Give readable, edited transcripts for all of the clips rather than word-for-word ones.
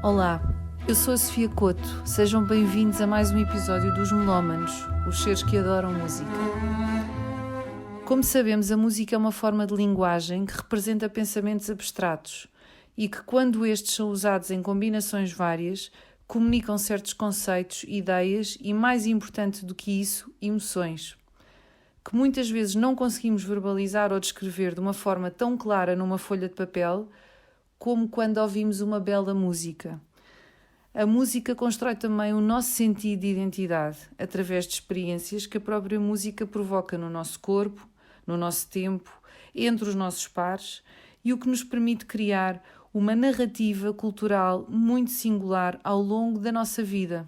Olá, eu sou a Sofia Couto. Sejam bem-vindos a mais um episódio dos Melómanos, os seres que adoram música. Como sabemos, a música é uma forma de linguagem que representa pensamentos abstratos e que, quando estes são usados em combinações várias, comunicam certos conceitos, ideias e, mais importante do que isso, emoções, que muitas vezes não conseguimos verbalizar ou descrever de uma forma tão clara numa folha de papel como quando ouvimos uma bela música. A música constrói também o nosso sentido de identidade, através de experiências que a própria música provoca no nosso corpo, no nosso tempo, entre os nossos pares, e o que nos permite criar uma narrativa cultural muito singular ao longo da nossa vida.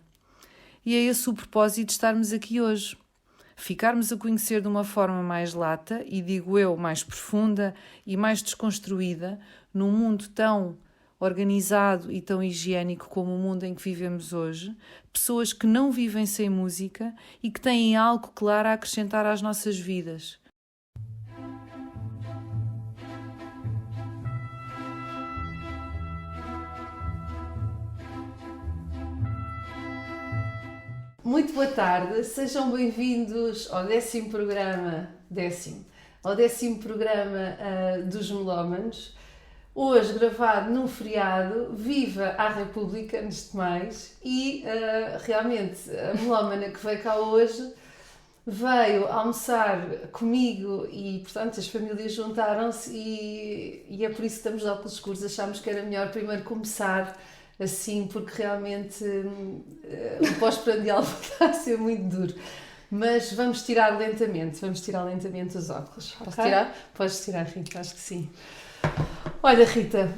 E é esse o propósito de estarmos aqui hoje. Ficarmos a conhecer de uma forma mais lata, e digo eu, mais profunda e mais desconstruída, num mundo tão organizado e tão higiênico como o mundo em que vivemos hoje, pessoas que não vivem sem música e que têm algo claro a acrescentar às nossas vidas. Muito boa tarde, sejam bem-vindos ao décimo programa dos Melómanos. Hoje gravado num feriado, viva a República, antes de mais, e realmente a melómana que veio cá hoje veio almoçar comigo e, portanto, as famílias juntaram-se e é por isso que estamos de óculos escuros. Achámos que era melhor primeiro começar assim, porque realmente o pós-prandial está a ser muito duro. Mas vamos tirar lentamente os óculos. Posso tirar? Podes tirar, Rita, acho que sim. Olha, Rita,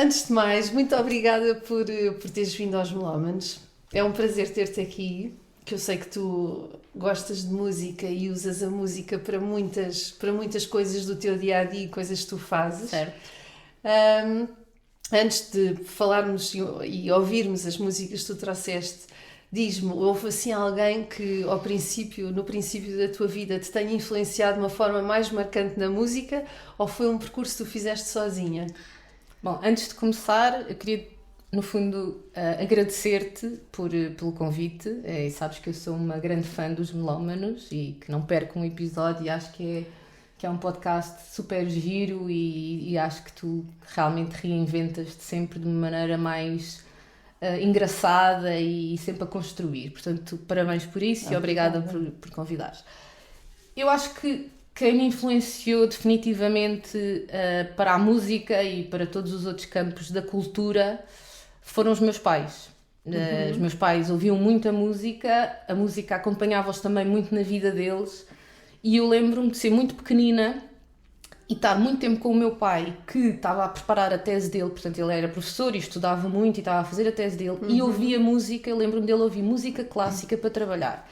antes de mais, muito obrigada por teres vindo aos Melómanos. É um prazer ter-te aqui, que eu sei que tu gostas de música e usas a música para muitas coisas do teu dia-a-dia e coisas que tu fazes. Certo. Antes de falarmos e ouvirmos as músicas que tu trouxeste, diz-me, houve assim alguém que no princípio da tua vida te tenha influenciado de uma forma mais marcante na música, ou foi um percurso que tu fizeste sozinha? Bom, antes de começar, eu queria, no fundo, agradecer-te pelo convite. Sabes que eu sou uma grande fã dos Melómanos e que não perco um episódio, e acho que é um podcast super giro e acho que tu realmente reinventas-te sempre de uma maneira mais engraçada e sempre a construir. Portanto, parabéns por isso e obrigada por convidares. Eu acho que quem me influenciou definitivamente para a música e para todos os outros campos da cultura foram os meus pais. Os meus pais ouviam muita música, a música acompanhava-os também muito na vida deles. E eu lembro-me de ser muito pequenina e estar muito tempo com o meu pai, que estava a preparar a tese dele, portanto ele era professor e estudava muito e estava a fazer a tese dele, e ouvia música. Eu lembro-me dele ouvir música clássica para trabalhar.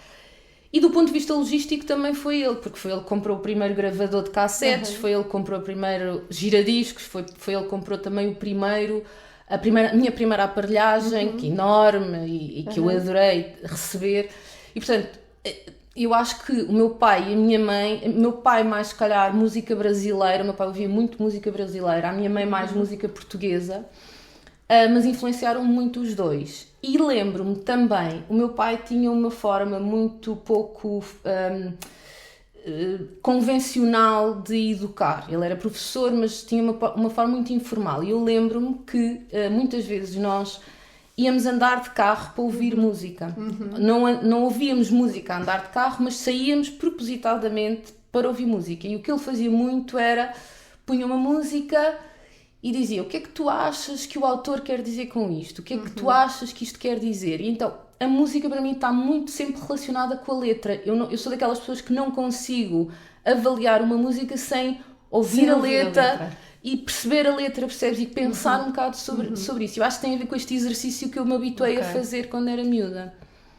E do ponto de vista logístico também foi ele, porque foi ele que comprou o primeiro gravador de cassetes, foi ele que comprou o primeiro giradiscos, foi ele que comprou também a minha primeira aparelhagem, que é enorme e que eu adorei receber. E portanto, eu acho que o meu pai e a minha mãe, o meu pai mais se calhar música brasileira, o meu pai ouvia muito música brasileira, a minha mãe mais música portuguesa, mas influenciaram muito os dois. E lembro-me também, o meu pai tinha uma forma muito pouco convencional de educar. Ele era professor, mas tinha uma forma muito informal. E eu lembro-me que muitas vezes nós íamos andar de carro para ouvir música. Não ouvíamos música a andar de carro, mas saíamos propositadamente para ouvir música. E o que ele fazia muito era, punha uma música e dizia: o que é que tu achas que o autor quer dizer com isto? O que é que tu achas que isto quer dizer? E então, a música para mim está muito sempre relacionada com a letra. Eu sou daquelas pessoas que não consigo avaliar uma música sem ouvir a letra. E perceber a letra, percebes? E pensar um bocado sobre isso. Eu acho que tem a ver com este exercício que eu me habituei a fazer quando era miúda.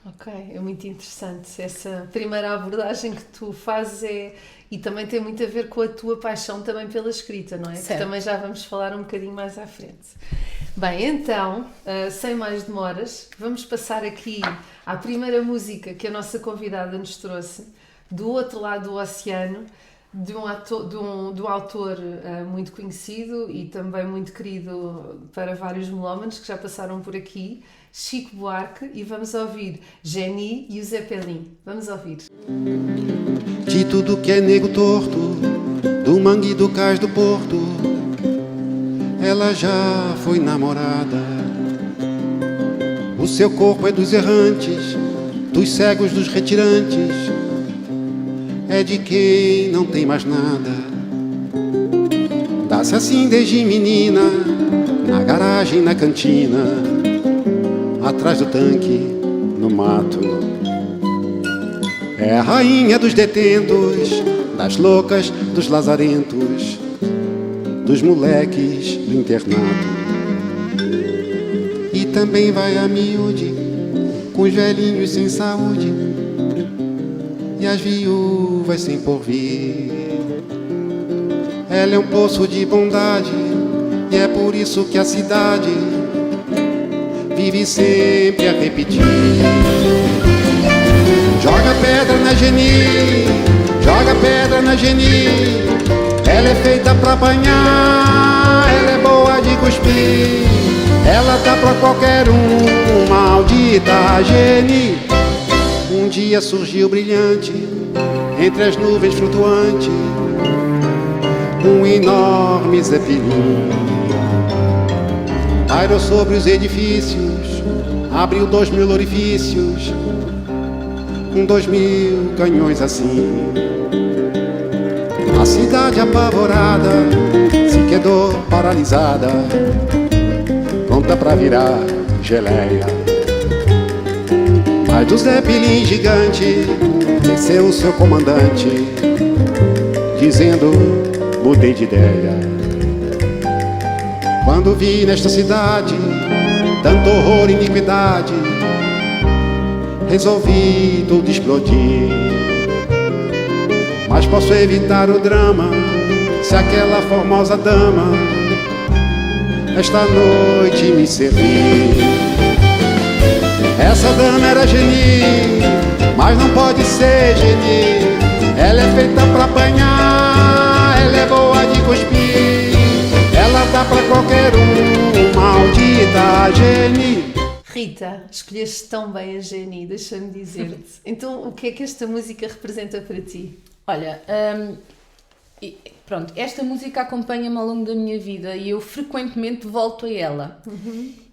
Ok, é muito interessante. Essa primeira abordagem que tu fazes e também tem muito a ver com a tua paixão também pela escrita, não é? Certo. Que também já vamos falar um bocadinho mais à frente. Bem, então, sem mais demoras, vamos passar aqui à primeira música que a nossa convidada nos trouxe, do outro lado do oceano. de um autor muito conhecido e também muito querido para vários melómanos que já passaram por aqui, Chico Buarque, e vamos ouvir Geni e o Zé Pelim. Vamos ouvir. De tudo que é nego torto, do mangue e do cais do porto, ela já foi namorada. O seu corpo é dos errantes, dos cegos, dos retirantes, é de quem não tem mais nada. Dá-se assim desde menina, na garagem, na cantina, atrás do tanque, no mato. É a rainha dos detentos, das loucas, dos lazarentos, dos moleques do internato. E também vai a miúde, com os velhinhos sem saúde e as viúvas sem porvir. Ela é um poço de bondade e é por isso que a cidade vive sempre a repetir. Joga pedra na Geni, joga pedra na Geni, ela é feita pra apanhar, ela é boa de cuspir, ela dá pra qualquer um, maldita Geni. Um dia surgiu brilhante, entre as nuvens flutuante, um enorme zeppelin. Pairou sobre os edifícios, abriu 2000 orifícios, com 2000 canhões assim. A cidade apavorada se quedou paralisada, pronta pra virar geleia. Mas do Zeppelin gigante desceu o seu comandante, dizendo: mudei de ideia. Quando vi nesta cidade tanto horror e iniquidade, resolvi tudo explodir. Mas posso evitar o drama se aquela formosa dama esta noite me servir. Essa dama era Geni, mas não pode ser Geni. Ela é feita pra apanhar, ela é boa de cuspir, ela dá pra qualquer um, maldita Geni. Rita, escolheste tão bem a Geni, deixa-me dizer-te. Então, o que é que esta música representa para ti? Olha, pronto, esta música acompanha-me ao longo da minha vida e eu frequentemente volto a ela.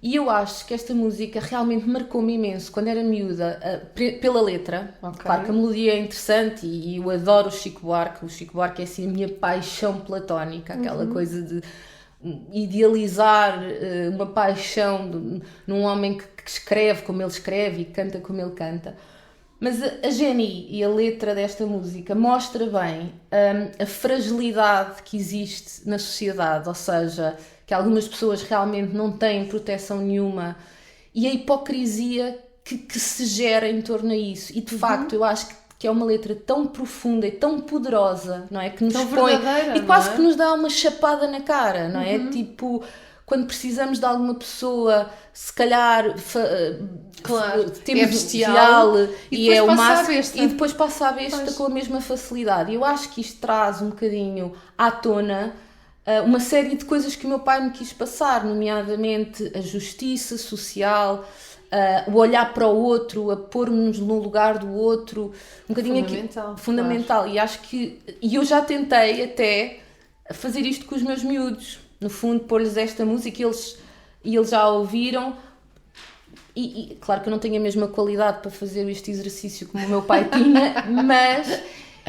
E eu acho que esta música realmente marcou-me imenso quando era miúda, pela letra. Okay. Claro que a melodia é interessante e eu adoro o Chico Buarque. O Chico Buarque é assim a minha paixão platónica, aquela coisa de idealizar uma paixão num homem que escreve como ele escreve e canta como ele canta. Mas a Geni e a letra desta música mostra bem a fragilidade que existe na sociedade, ou seja, que algumas pessoas realmente não têm proteção nenhuma e a hipocrisia que se gera em torno a isso. E de facto eu acho que é uma letra tão profunda e tão poderosa, não é? Que nos tão põe verdadeira, e quase não é? que nos dá uma chapada na cara, não é? Tipo, quando precisamos de alguma pessoa, se calhar Claro, temos é bestial e é o máximo, e depois passa a besta com a mesma facilidade. Eu acho que isto traz um bocadinho à tona uma série de coisas que o meu pai me quis passar, nomeadamente a justiça social, o olhar para o outro, a pôr-nos no lugar do outro, um bocadinho fundamental. Claro. E acho que eu já tentei até fazer isto com os meus miúdos, no fundo pôr-lhes esta música e eles já a ouviram. E claro que eu não tenho a mesma qualidade para fazer este exercício como o meu pai tinha, mas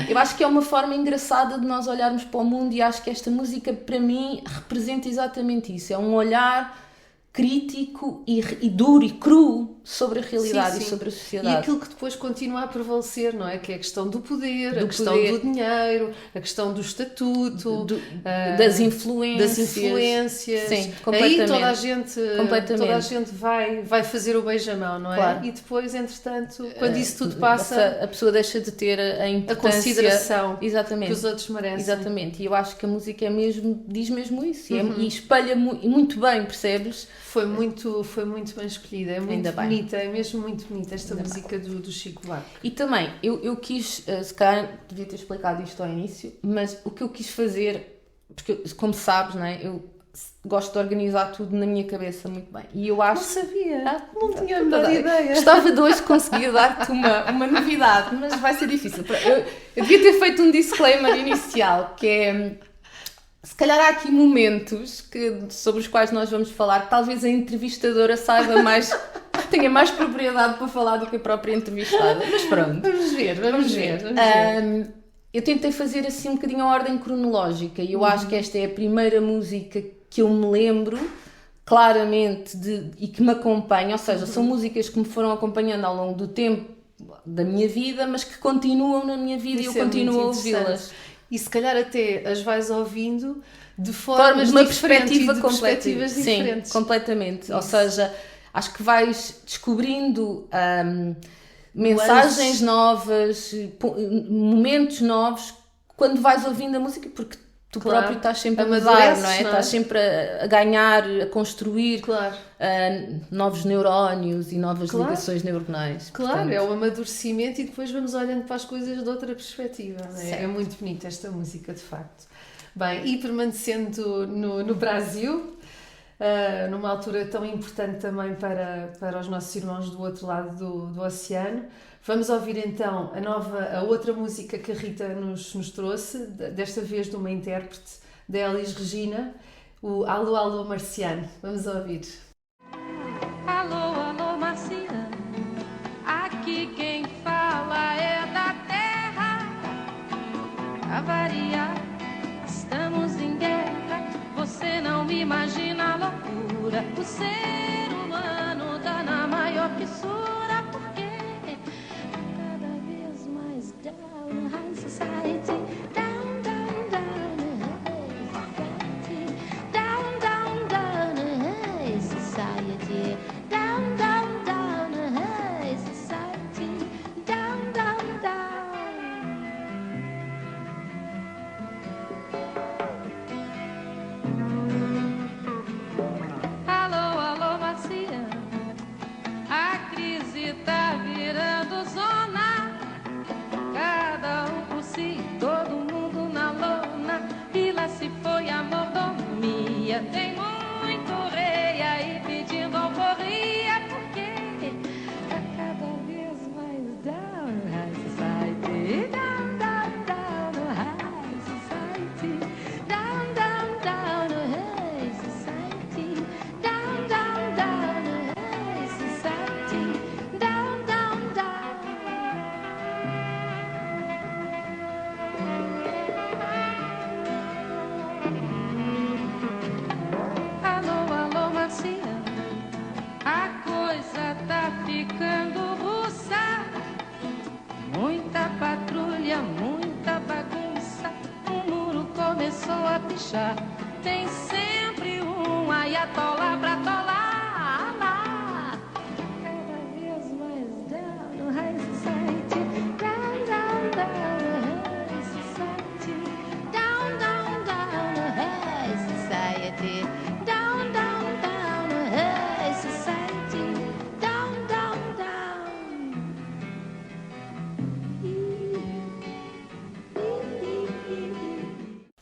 eu acho que é uma forma engraçada de nós olharmos para o mundo e acho que esta música para mim representa exatamente isso. É um olhar crítico e duro e cru sobre a realidade e sobre a sociedade. E aquilo que depois continua a prevalecer, não é? Que é a questão do poder, a questão do dinheiro, a questão do estatuto, das influências. Sim, completamente. Aí toda a gente vai fazer o beijamão, não é? Claro. E depois, entretanto, quando isso tudo passa, a pessoa deixa de ter a importância, a consideração exatamente, que os outros merecem. Exatamente. E eu acho que a música diz mesmo isso e espelha muito bem, percebes? Foi muito bem escolhida, é muito bonita, é mesmo muito bonita esta música do Chico Buarque. E também, eu quis, se calhar devia ter explicado isto ao início, mas o que eu quis fazer, porque como sabes, não é? Eu gosto de organizar tudo na minha cabeça muito bem. E eu acho... Não sabia, não tinha a menor ideia. Gostava de hoje conseguir dar-te uma novidade, mas vai ser difícil. Eu devia ter feito um disclaimer inicial, que é... Se calhar há aqui momentos sobre os quais nós vamos falar, que talvez a entrevistadora saiba mais, tenha mais propriedade para falar do que a própria entrevistada. Mas pronto. Vamos ver. Eu tentei fazer assim um bocadinho a ordem cronológica e eu acho que esta é a primeira música que eu me lembro claramente e que me acompanha, ou seja, são músicas que me foram acompanhando ao longo do tempo da minha vida, mas que continuam na minha vida e eu continuo a ouvi-las. E se calhar até as vais ouvindo de formas uma diferentes perspectiva e de completa. perspectivas diferentes. Sim, completamente. Isso. Ou seja, acho que vais descobrindo mensagens novas, momentos novos, quando vais ouvindo a música, porque tu próprio estás sempre a mudar, não é? Estás sempre a ganhar, a construir novos neurónios e novas ligações neuronais. Claro, portanto... é o amadurecimento e depois vamos olhando para as coisas de outra perspectiva. Não é? É muito bonita esta música, de facto. Bem, e permanecendo no Brasil, numa altura tão importante também para os nossos irmãos do outro lado do oceano, vamos ouvir então a outra música que a Rita nos trouxe, desta vez de uma intérprete, da Elis Regina, o Alô, Alô Marciano. Vamos ouvir. Alô, alô Marciano, aqui quem fala é da terra. A variar, estamos em guerra, você não imagina a loucura. O ser humano tá na maior fissura, porque cada vez mais down, high society, down, down, down, high society, down, down, down, high society, down, down, down, high society, down, down, down. Alô, alô, Marciano, a crise tá virando zona. Cada um por si, todo mundo na lona. Vila se foi a mordomia. Tem muito rei aí pedindo alforria, porque tá cada vez mais down, high society, down, down, down, high society, down, down, down, high society, down, down, down, high society, down, down, down. Alô, alô, Marciano, a coisa tá ficando russa. Muita patrulha, muita bagunça. O muro começou a pichar. Tem sempre um ayatollah pra tolar lá. Cada vez mais down, high society, down, down, down, high society, down, down, down, high society, down, down, down, high society, down, down, down.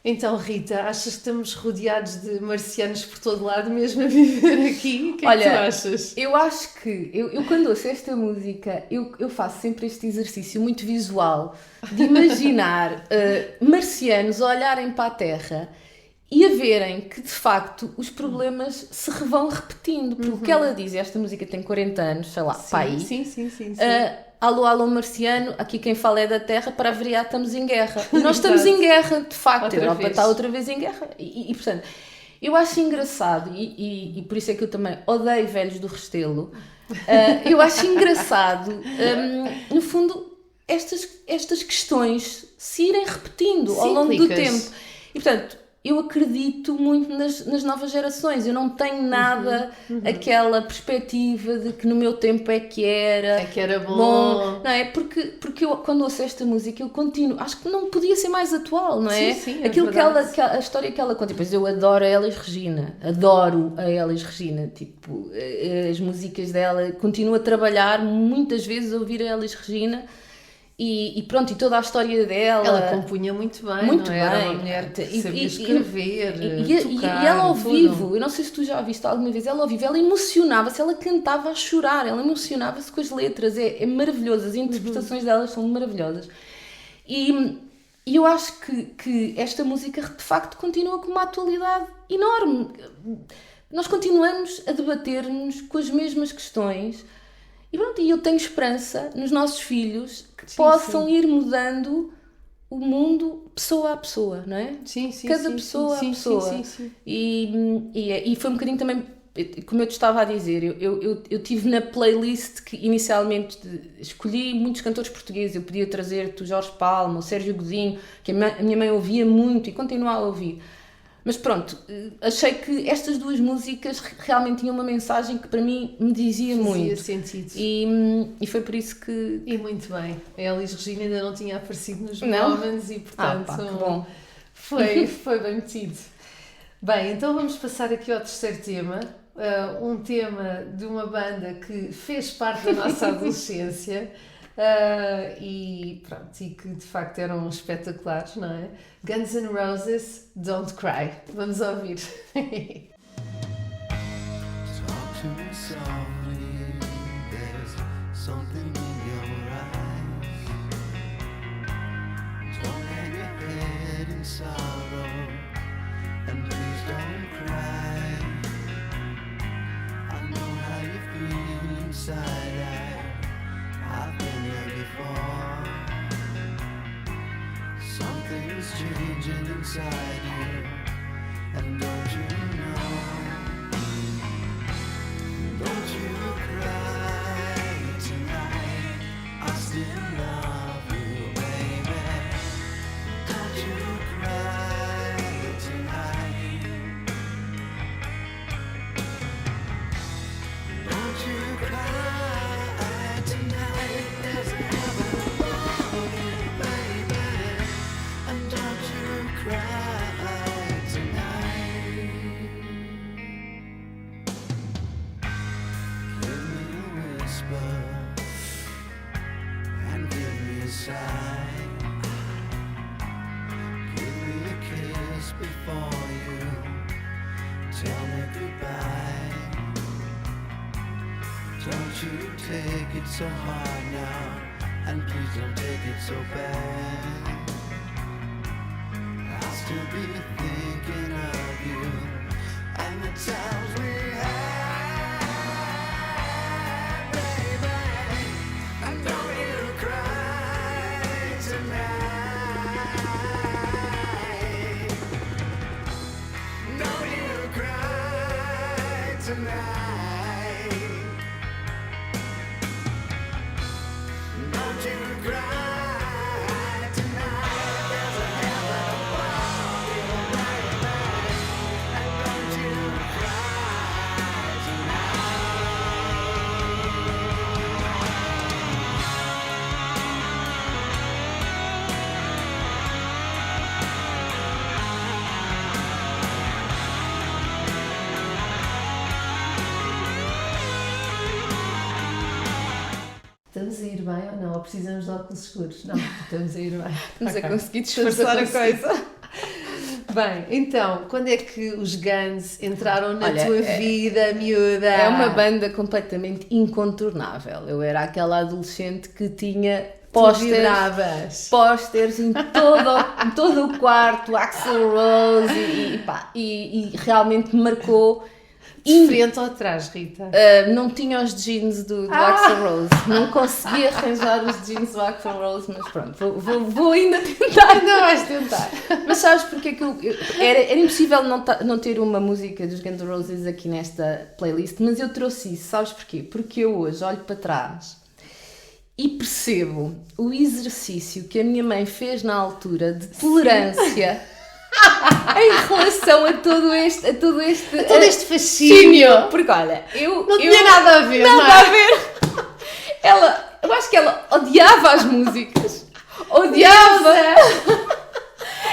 Então, Rita, achas que estamos rodeados de marcianos por todo lado, mesmo a viver aqui? O que é que tu achas? Eu acho que, eu quando ouço esta música, eu faço sempre este exercício muito visual de imaginar marcianos a olharem para a Terra e a verem que, de facto, os problemas se vão repetindo. Porque o que ela diz, esta música tem 40 anos, sei lá, para aí. Sim. Alô, alô, Marciano, aqui quem fala é da Terra, para variar estamos em guerra. E nós estamos em guerra, de facto, a Europa está outra vez em guerra. E portanto, eu acho engraçado, e por isso é que eu também odeio velhos do Restelo, eu acho engraçado, no fundo, estas questões se irem repetindo ao longo do tempo. E portanto, eu acredito muito nas novas gerações. Eu não tenho nada aquela perspectiva de que no meu tempo é que era bom. Não é? Porque eu, quando ouço esta música, eu continuo. Acho que não podia ser mais atual, não é? Sim, é aquilo verdade. a história que ela conta. Pois eu adoro a Elis Regina. Adoro a Elis Regina. Tipo, as músicas dela. Continuo a trabalhar muitas vezes a ouvir a Elis Regina. E pronto, e toda a história dela. Ela compunha muito bem, Muito não é? Era bem. uma mulher que E- sabia e- escrever, tocar. e ela ao tudo. vivo, eu não sei se tu já a viste alguma vez, ela ao vivo, ela emocionava-se, ela cantava a chorar, ela emocionava-se com as letras, é maravilhoso, as interpretações delas são maravilhosas. E eu acho que esta música de facto continua com uma atualidade enorme. Nós continuamos a debater-nos com as mesmas questões. E pronto, e eu tenho esperança nos nossos filhos que possam ir mudando o mundo pessoa a pessoa, não é? Sim, Cada pessoa a pessoa. Sim. E foi um bocadinho também, como eu te estava a dizer, eu tive na playlist que inicialmente escolhi muitos cantores portugueses. Eu podia trazer-te o Jorge Palma, o Sérgio Godinho, que a minha mãe ouvia muito e continua a ouvir. Mas pronto, achei que estas duas músicas realmente tinham uma mensagem que para mim me dizia muito. Fazia sentido. E foi por isso que... E muito bem. A Elis Regina ainda não tinha aparecido nos Não? Moments e, portanto, pá, que bom. Foi bem metido. Bem, então vamos passar aqui ao terceiro tema. Um tema de uma banda que fez parte da nossa adolescência. E pronto, e que de facto eram espetaculares, não é? Guns N' Roses, Don't Cry. Vamos ouvir. Talk to me softly, there's something in your eyes. Don't hang your head in sorrow, and please don't cry. I know how you feel inside, I've been there before. Something's changing inside you, and don't you know? Don't you cry tonight, I still love you, baby. Don't you cry tonight. Don't you cry tonight, there's a heaven above you, baby. And don't you cry tonight. Give me a whisper and give me a sigh. Give me a kiss before you tell me goodbye. Don't you take it so hard now, and please don't take it so bad. I'll still be thinking of you and the times we had, baby. And don't you cry tonight. Don't you cry tonight. Don't you cry tonight. There's a heaven above you, baby. And don't you cry tonight. Estamos a ir bem ou não? Ou precisamos de óculos escuros? Não, estamos a ir bem. Estamos a Ok. conseguir Estamos disfarçar a conseguir. coisa. Bem, então, quando é que os Guns entraram na Olha, tua vida, miúda? É uma banda completamente incontornável. Eu era aquela adolescente que tinha pósteres em todo o quarto, Axl Rose e realmente me marcou. De frente ou atrás, Rita? Não tinha os jeans do Axl Rose, não consegui arranjar os jeans do Axl Rose, mas pronto, vou ainda tentar. Não vais tentar. Mas sabes porque é que era impossível não ter uma música dos Guns N' Roses aqui nesta playlist, mas eu trouxe isso, sabes porquê? Porque eu hoje olho para trás e percebo o exercício que a minha mãe fez na altura de tolerância em relação a todo este fascínio. Porque olha, eu Não tinha nada a ver, nada não é? a ver. Eu acho que ela odiava as músicas. Odiava.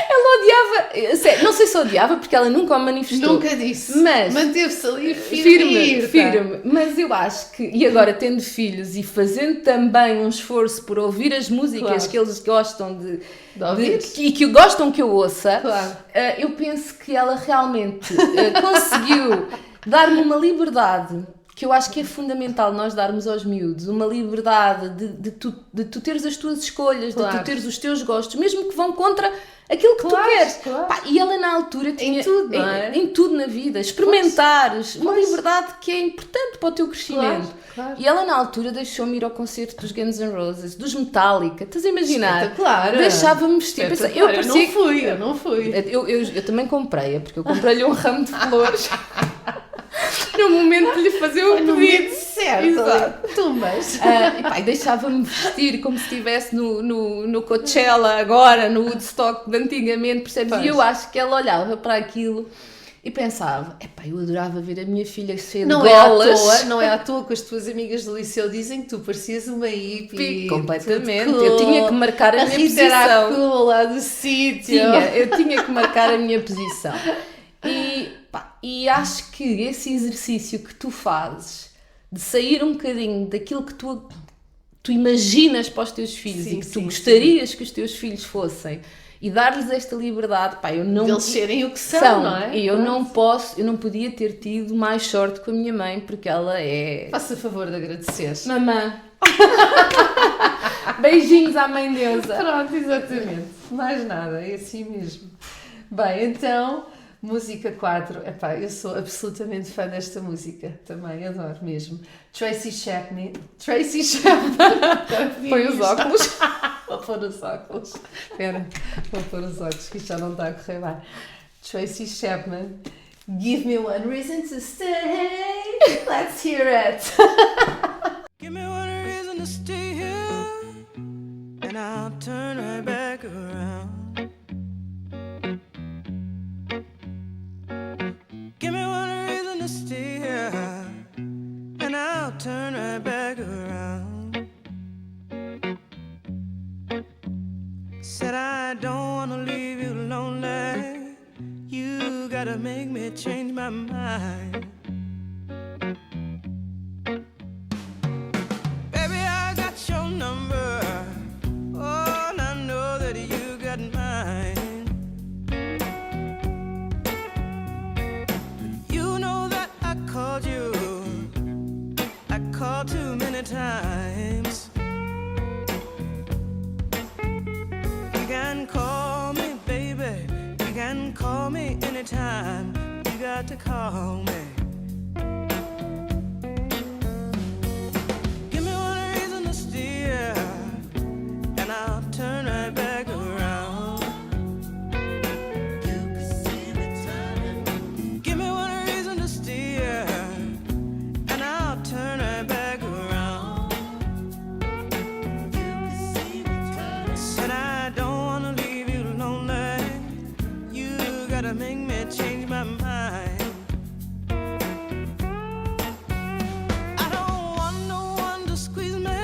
Ela odiava, sério, não sei se odiava porque ela nunca o manifestou. Nunca disse. Mas manteve-se ali firme. Mas eu acho que, e agora tendo filhos e fazendo também um esforço por ouvir as músicas Claro. que eles gostam de ouvir. e que gostam que eu ouça, Claro. eu penso que ela realmente conseguiu dar-me uma liberdade que eu acho que é fundamental nós darmos aos miúdos, uma liberdade de tu teres as tuas escolhas, Claro. de tu teres os teus gostos, mesmo que vão contra aquilo que Claro, tu queres. claro. Pá, e ela na altura tinha tudo, não é? em tudo na vida, experimentares, uma Pois. liberdade que é importante para o teu crescimento. Claro. E ela na altura deixou-me ir ao concerto dos Guns N' Roses, dos Metallica, estás a imaginar? Espetacular. Deixava-me vestir. Pensa, eu parecia eu não fui. eu também comprei-a, porque eu comprei-lhe um ramo de flores no momento de lhe fazer o No pedido. momento certo. Exato. Tumbas. E pá, e deixava-me vestir como se estivesse no Coachella agora, no Woodstock de antigamente, percebes? Pois. E eu acho que ela olhava para aquilo e pensava, epá, eu adorava ver a minha filha cheia de Não golas. não é à toa que as tuas amigas do liceu dizem que tu parecias uma hippie. Completamente. tudo cool. Eu tinha que marcar a minha Rita era posição. cool lá do sítio. Eu tinha que marcar a minha posição. E acho que esse exercício que tu fazes de sair um bocadinho daquilo que tu imaginas para os teus filhos Sim, e que tu sim, gostarias que os teus filhos fossem e dar-lhes esta liberdade, pá, eu não... Deles serem o que são, não é? E eu não podia ter tido mais sorte com a minha mãe, porque ela é... Faça favor de agradecer. Mamã. Beijinhos à mãe deusa. Pronto, exatamente. Mais nada, é assim mesmo. Bem, então, música 4. Epá, eu sou absolutamente fã desta música. Também adoro mesmo. Tracy Chapman. Põe os óculos. Vou pôr os óculos. Espera, vou pôr os óculos, que isto já não está a correr bem. Tracy Chapman. Give me one reason to stay. Let's hear it. Give me one reason to stay here, and I'll turn right back around. Give me one reason to stay here, and I'll turn right back around. Said I don't wanna leave you lonely. You gotta make me change my mind. Baby, I got your number. Oh, and I know that you got mine. You know that I called you. I called too many times. You can call me, baby. You can call me anytime. You got to call me. Give me one reason to steer, and I'll turn right back around. You can see me turning. Give me one reason to steer, and I'll turn right back around. You can see me turning. Said I don't wanna leave you lonely. You gotta make me change my mind. I don't want no one to squeeze me.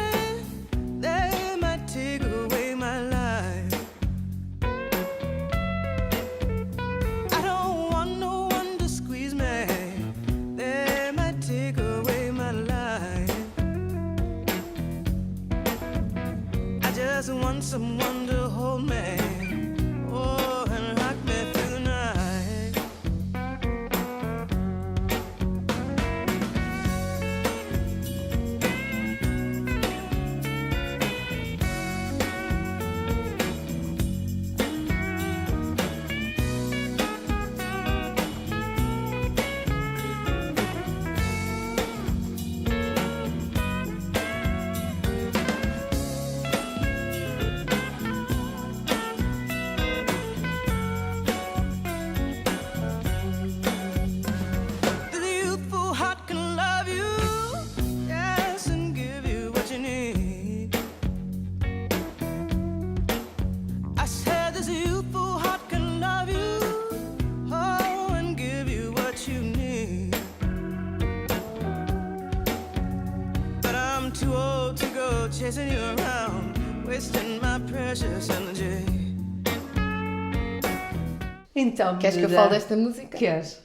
They might take away my life. I don't want no one to squeeze me. They might take away my life. I just want someone to hold me. Oh, and rock me through the night. around, wasting my precious energy. Então, Queres que eu miúda, fale desta música? Queres?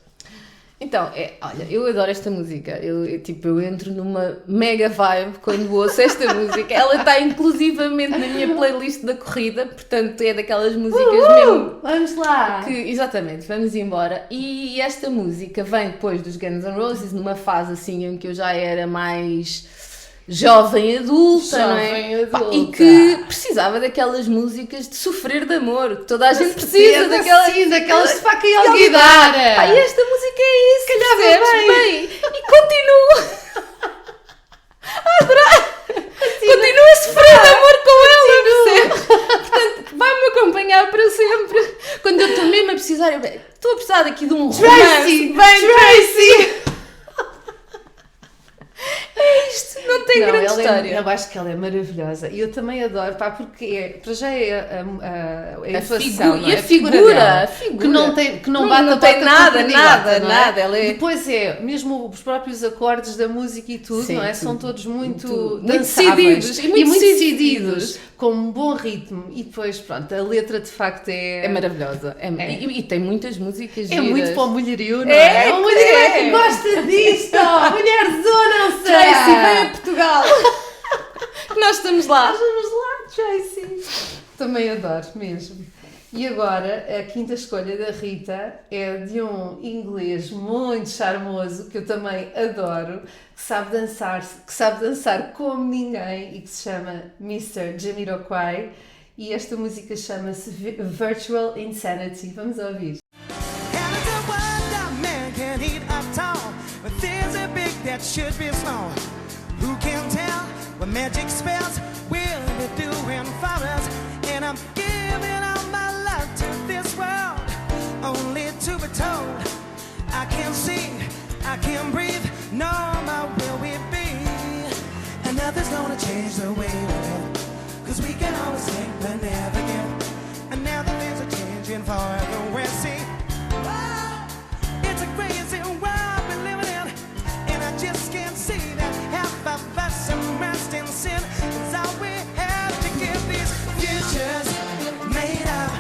Então, olha, eu adoro esta música. Eu entro numa mega vibe quando ouço esta música. Ela está inclusivamente na minha playlist da corrida, portanto é daquelas músicas mesmo. Vamos lá! Exatamente, vamos embora. E esta música vem depois dos Guns N' Roses, numa fase assim em que eu já era mais jovem adulta, não é? Jovem adulta. Pá, e que precisava daquelas músicas de sofrer de amor, que toda a gente precisa daquelas. Sim, daquelas de faca e alguidar. alguidar. Pá, e esta música é isso, Calhava percebes? bem. E continuo a adorar, continuo a sofrer de amor com ela, percebes? Portanto, vai-me acompanhar para sempre. Quando eu estou mesmo a precisar, estou a precisar daqui de um Tracy! romance. Tracy! Isto não tem grande história. Eu acho que ela é maravilhosa e eu também adoro, pá, porque para já é a atuação, não é? A figura, que não bate não a tem porta nada, tudo nada, idiota, não é? nada. Ela é... Depois mesmo os próprios acordes da música e tudo, Sim, não é? tudo. São todos muito Muito dançáveis decididos, e muito decididos. decididos, com um bom ritmo e depois, pronto, a letra de facto É maravilhosa. E tem muitas músicas é giras. muito para o mulherio, não é? Uma mulher que gosta disto! Mulheres, unam-se! Tracy, vem a Portugal! Nós estamos lá. Vamos lá, Tracy! Também adoro mesmo. E agora, a quinta escolha da Rita é de um inglês muito charmoso, que eu também adoro, que sabe dançar como ninguém e que se chama Mr. Jamiroquai. E esta música chama-se Virtual Insanity. Vamos ouvir. And it's a word that man can't eat at all, but there's a big that should be small. Who can tell what magic spells will be doing for us? And I'm giving all my love to this world, only to be told I can't see, I can't breathe, no more will we be. And nothing's gonna change the way we live, 'cause we can always think but never give. And now the things are changing for the West Sea. Wow, it's a crazy world we're living in, and I just can't see that half of us immersed in sin is all we have to give. These futures made of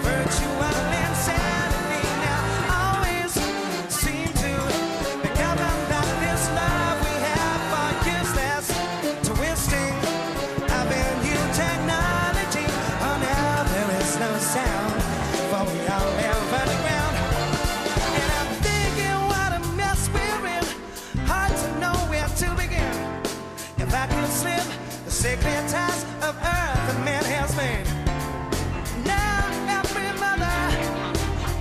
virtual insanity now always seem to be governed by this love we have for useless twisting of a new technology. Oh, now there is no sound, for we all live underground. And I'm thinking what a mess we're in, hard to know where to begin. If I could slip the sacred ties of earth that man has made. Now every mother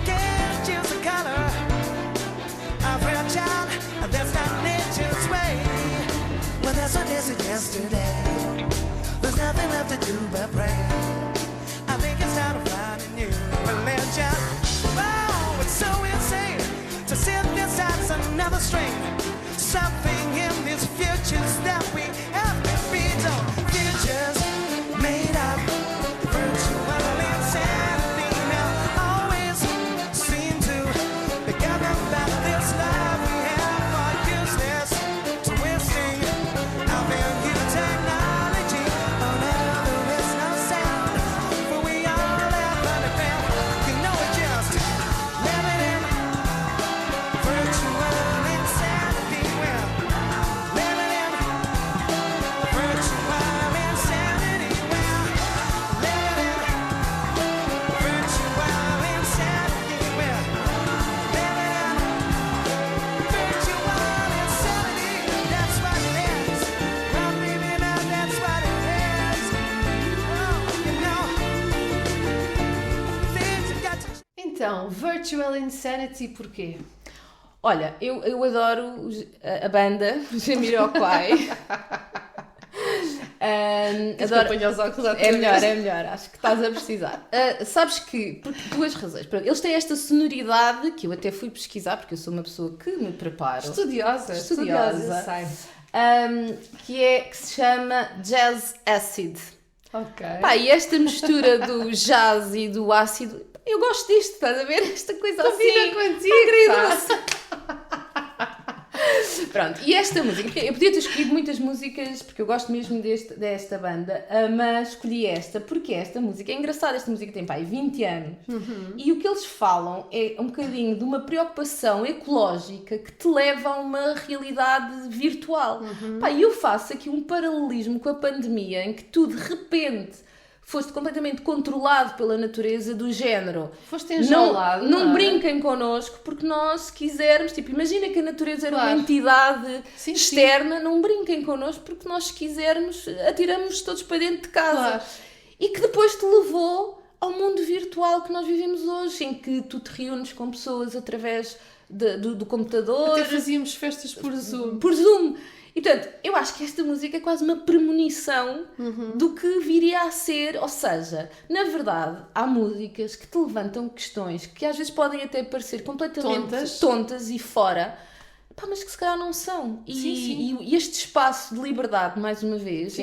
can choose the color of her child, that's not nature's way. Well, that's what they said yesterday. There's nothing left to do but pray. I think it's time to find a new religion. Oh, it's so insane to synthesize another strain. Something in these futures that we have to feed on. Futures made of virtual insanity now always seem to be governed by this love we have for useless twisting of a new technology. Oh, now there is no sound, for we all have underground. You know it just living in virtual insanity. Well, living in virtual insanity. Well, living in virtual insanity. Well, living in virtual insanity. That's what it is. Well, baby, now that's what it is. Oh, you know, things have got to Então, Virtual Insanity porquê? Olha, eu adoro a banda Jamiroquai. Adoro os óculos outra É vez. melhor, acho que estás a precisar. Sabes que, por duas razões. Pronto, eles têm esta sonoridade que eu até fui pesquisar, porque eu sou uma pessoa que me preparo. Estudiosa, sei. Que se chama Jazz Acid. Ok. Pá, e esta mistura do jazz e do ácido, eu gosto disto, estás a ver? Esta coisa Combina assim. contigo, querido. pá. Pronto, e esta música, eu podia ter escolhido muitas músicas, porque eu gosto mesmo desta banda, mas escolhi esta, porque esta música é engraçada, esta música tem, pai, 20 anos, e o que eles falam é um bocadinho de uma preocupação ecológica que te leva a uma realidade virtual. Pá, e eu faço aqui um paralelismo com a pandemia, em que tu, de repente, foste completamente controlado pela natureza, do género. Foste enjaulado. Não brinquem connosco, porque nós, se quisermos, tipo, imagina que a natureza era uma entidade externa, não brinquem connosco, porque nós, se quisermos, atiramos todos para dentro de casa. Claro. E que depois te levou ao mundo virtual que nós vivemos hoje, em que tu te reúnes com pessoas através do computador. Até fazíamos festas por Zoom. Por Zoom. E portanto, eu acho que esta música é quase uma premonição do que viria a ser, ou seja, na verdade, há músicas que te levantam questões que às vezes podem até parecer completamente tontas e fora, pá, mas que se calhar não são. E este espaço de liberdade, mais uma vez,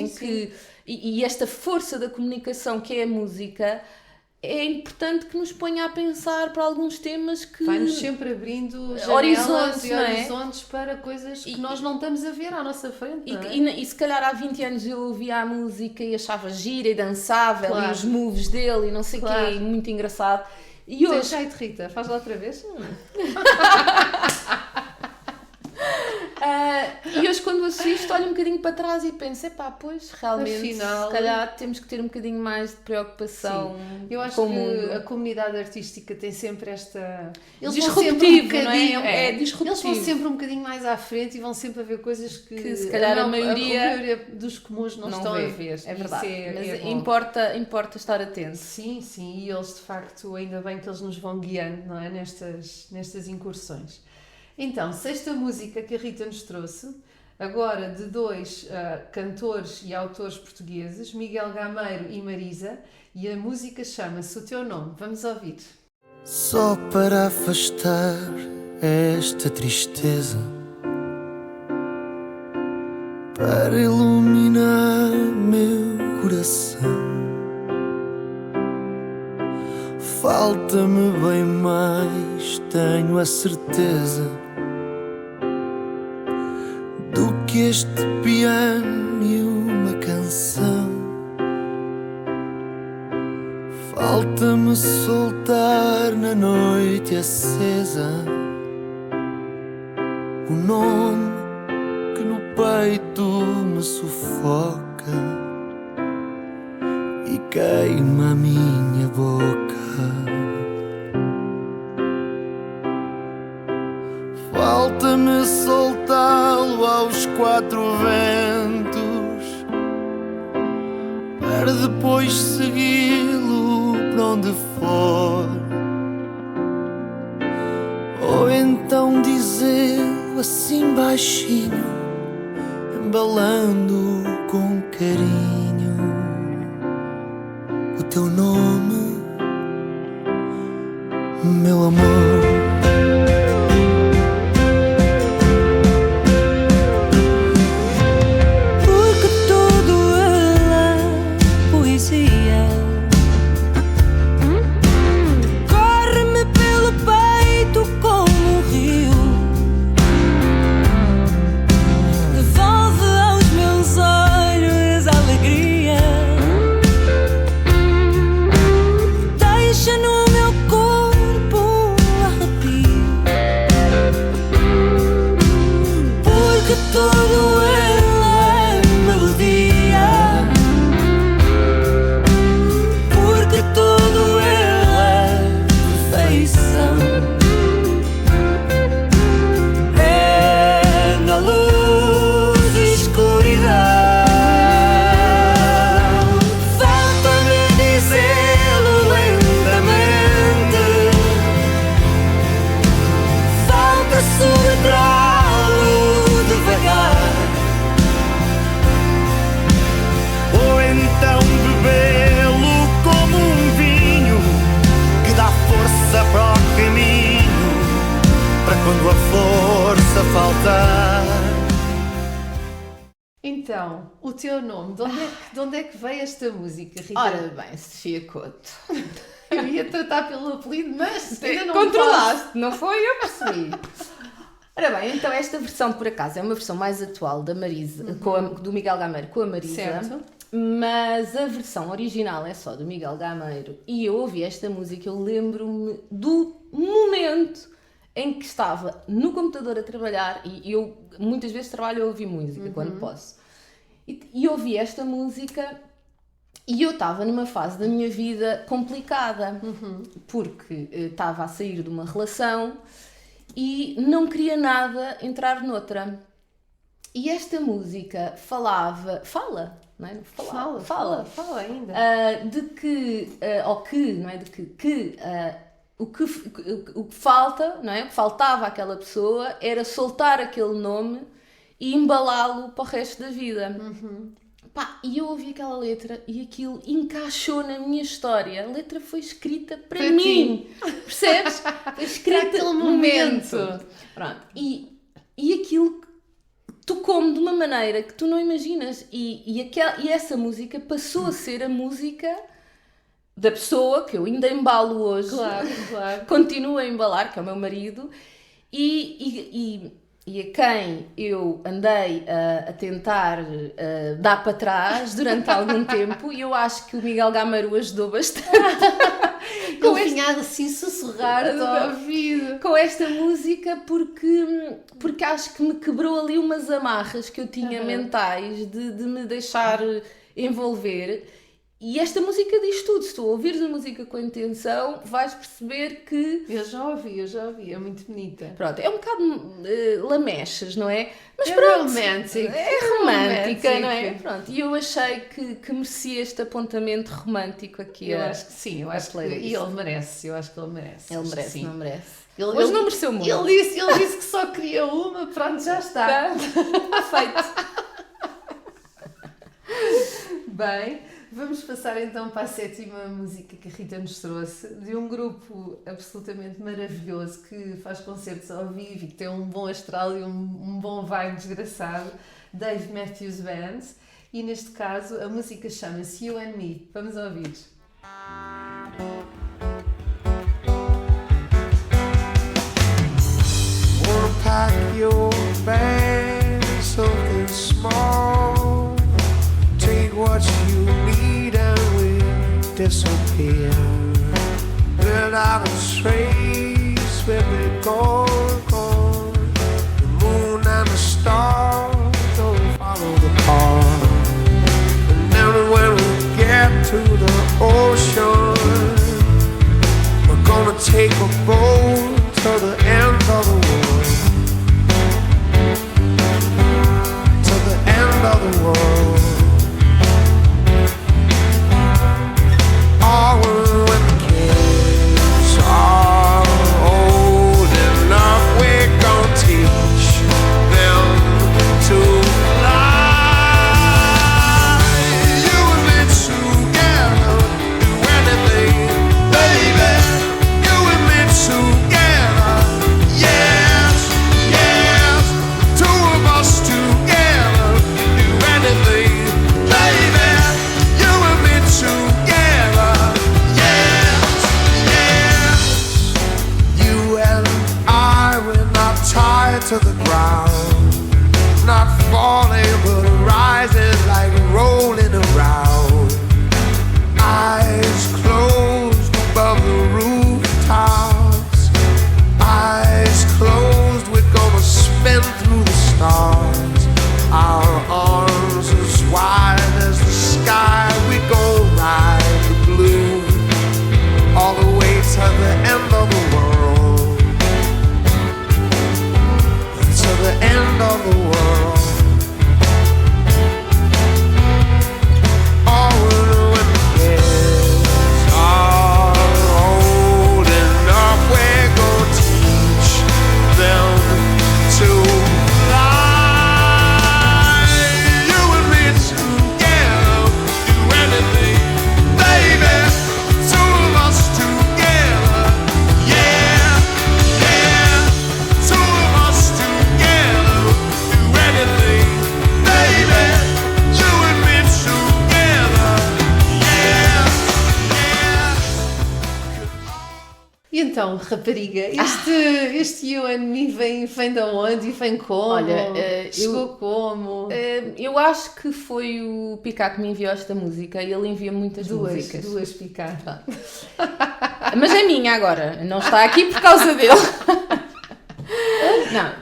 e esta força da comunicação que é a música, é importante que nos ponha a pensar para alguns temas que... Vai-nos sempre abrindo horizontes, e horizontes para coisas que nós não estamos a ver à nossa frente. E se calhar há 20 anos eu ouvia a música e achava gira e dançável, e os moves dele e não sei o quê, muito engraçado. E hoje... Jeito, Rita, faz lá outra vez? E hoje, quando assisto, olho um bocadinho para trás e penso, epá, pois, realmente, afinal, se calhar temos que ter um bocadinho mais de preocupação. Eu acho que a comunidade artística tem sempre esta... Disruptivo, não é? É disruptivo. Eles vão sempre um bocadinho mais à frente e vão sempre a ver coisas que se calhar a maioria dos comuns não estão a ver. É verdade, mas importa estar atento. Sim, e eles, de facto, ainda bem que eles nos vão guiando, não é? Nestas incursões. Então, sexta música que a Rita nos trouxe, agora de dois cantores e autores portugueses, Miguel Gameiro e Marisa, e a música chama-se O Teu Nome. Vamos ouvir. Só para afastar esta tristeza, para iluminar meu coração, falta-me bem mais, tenho a certeza, do que este piano e uma canção. Falta-me soltar na noite acesa o nome que no peito me sufoca e queima a minha boca. Falta-me soltá-lo aos quatro ventos, para depois segui-lo para onde for, ou então dizer-o assim baixinho, embalando com carinho o teu nome, meu amor. Então, O Teu Nome, de onde é que veio esta música, Rita? Ora bem, Sofia Couto. Eu ia tratar pelo apelido, mas ainda não controlaste, não foi? Eu percebi. Ora bem, então esta versão, por acaso, é uma versão mais atual da Marisa, do Miguel Gameiro com a Marisa. Certo. Mas a versão original é só do Miguel Gameiro. E eu ouvi esta música, eu lembro-me do momento em que estava no computador a trabalhar, e eu muitas vezes trabalho a ouvir música quando posso. E ouvi esta música e eu estava numa fase da minha vida complicada, porque estava a sair de uma relação e não queria nada entrar noutra. E esta música fala, não é? Fala ainda. De que, não é? De que o que falta, não é? O que faltava àquela pessoa era soltar aquele nome e embalá-lo para o resto da vida. Pá, e eu ouvi aquela letra e aquilo encaixou na minha história. A letra foi escrita para mim. Percebes? Foi escrita naquele momento. Pronto. E aquilo tocou-me de uma maneira que tu não imaginas. E essa música passou a ser a música da pessoa que eu ainda embalo hoje. Claro. Continuo a embalar, que é o meu marido. E a quem eu andei a tentar dar para trás durante algum tempo, e eu acho que o Miguel Gameiro ajudou bastante. Ele vinha assim sussurrar ao ouvido. Com esta música, porque acho que me quebrou ali umas amarras que eu tinha mentais de me deixar envolver. E esta música diz tudo. Se tu ouvires a música com intenção, vais perceber que... Eu já ouvi, é muito bonita. Pronto, é um bocado lamechas, não é? Mas É pronto, romântico. é romântica, não é? romântico. Pronto, e eu achei que merecia este apontamento romântico aqui. Eu acho que sim, eu acho que playlist. ele merece, eu acho que ele merece. Ele Acho que merece, sim. não merece. Ele não mereceu muito. Ele disse que só queria uma, pronto, já está. Feito. Bem, vamos passar então para a 7ª música que a Rita nos trouxe, de um grupo absolutamente maravilhoso que faz concertos ao vivo e que tem um bom astral e um bom vibe desgraçado, Dave Matthews Band, e neste caso a música chama-se You and Me. Vamos ouvir. Wanna pack your bag, something small. Take what you need and we'll disappear. Without a trace, we'll be gone, gone. The moon and the stars don't follow the car. And then when we get to the ocean, we're gonna take a boat to the end of the world. To the end of the world. Oh, when the kids are old enough. E então, rapariga, este You and Me vem de onde e vem como? Olha, chegou como? Eu acho que foi o Picá que me enviou esta música e ele envia muitas músicas. Duas picar. Mas é minha agora, não está aqui por causa dele. Não,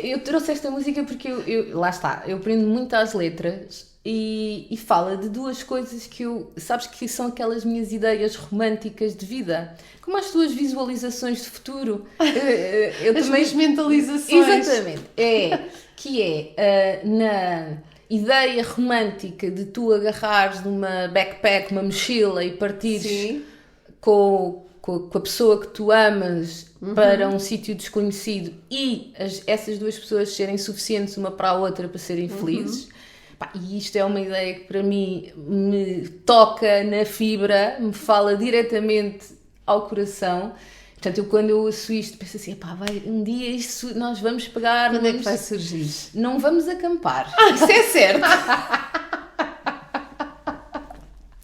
eu trouxe esta música porque lá está, eu aprendo muito às letras e fala de duas coisas que sabes que são aquelas minhas ideias românticas de vida, como as tuas visualizações de futuro. As minhas mentalizações. Exatamente, na ideia romântica de tu agarrares numa backpack, uma mochila e partires com a pessoa que tu amas para um sítio desconhecido e essas duas pessoas serem suficientes uma para a outra para serem felizes. Pá, e isto é uma ideia que para mim me toca na fibra, me fala diretamente ao coração. Portanto, quando eu ouço isto, penso assim, pá, um dia nós vamos pegar... Quando é que vai surgir? Não vamos acampar. Isso é certo.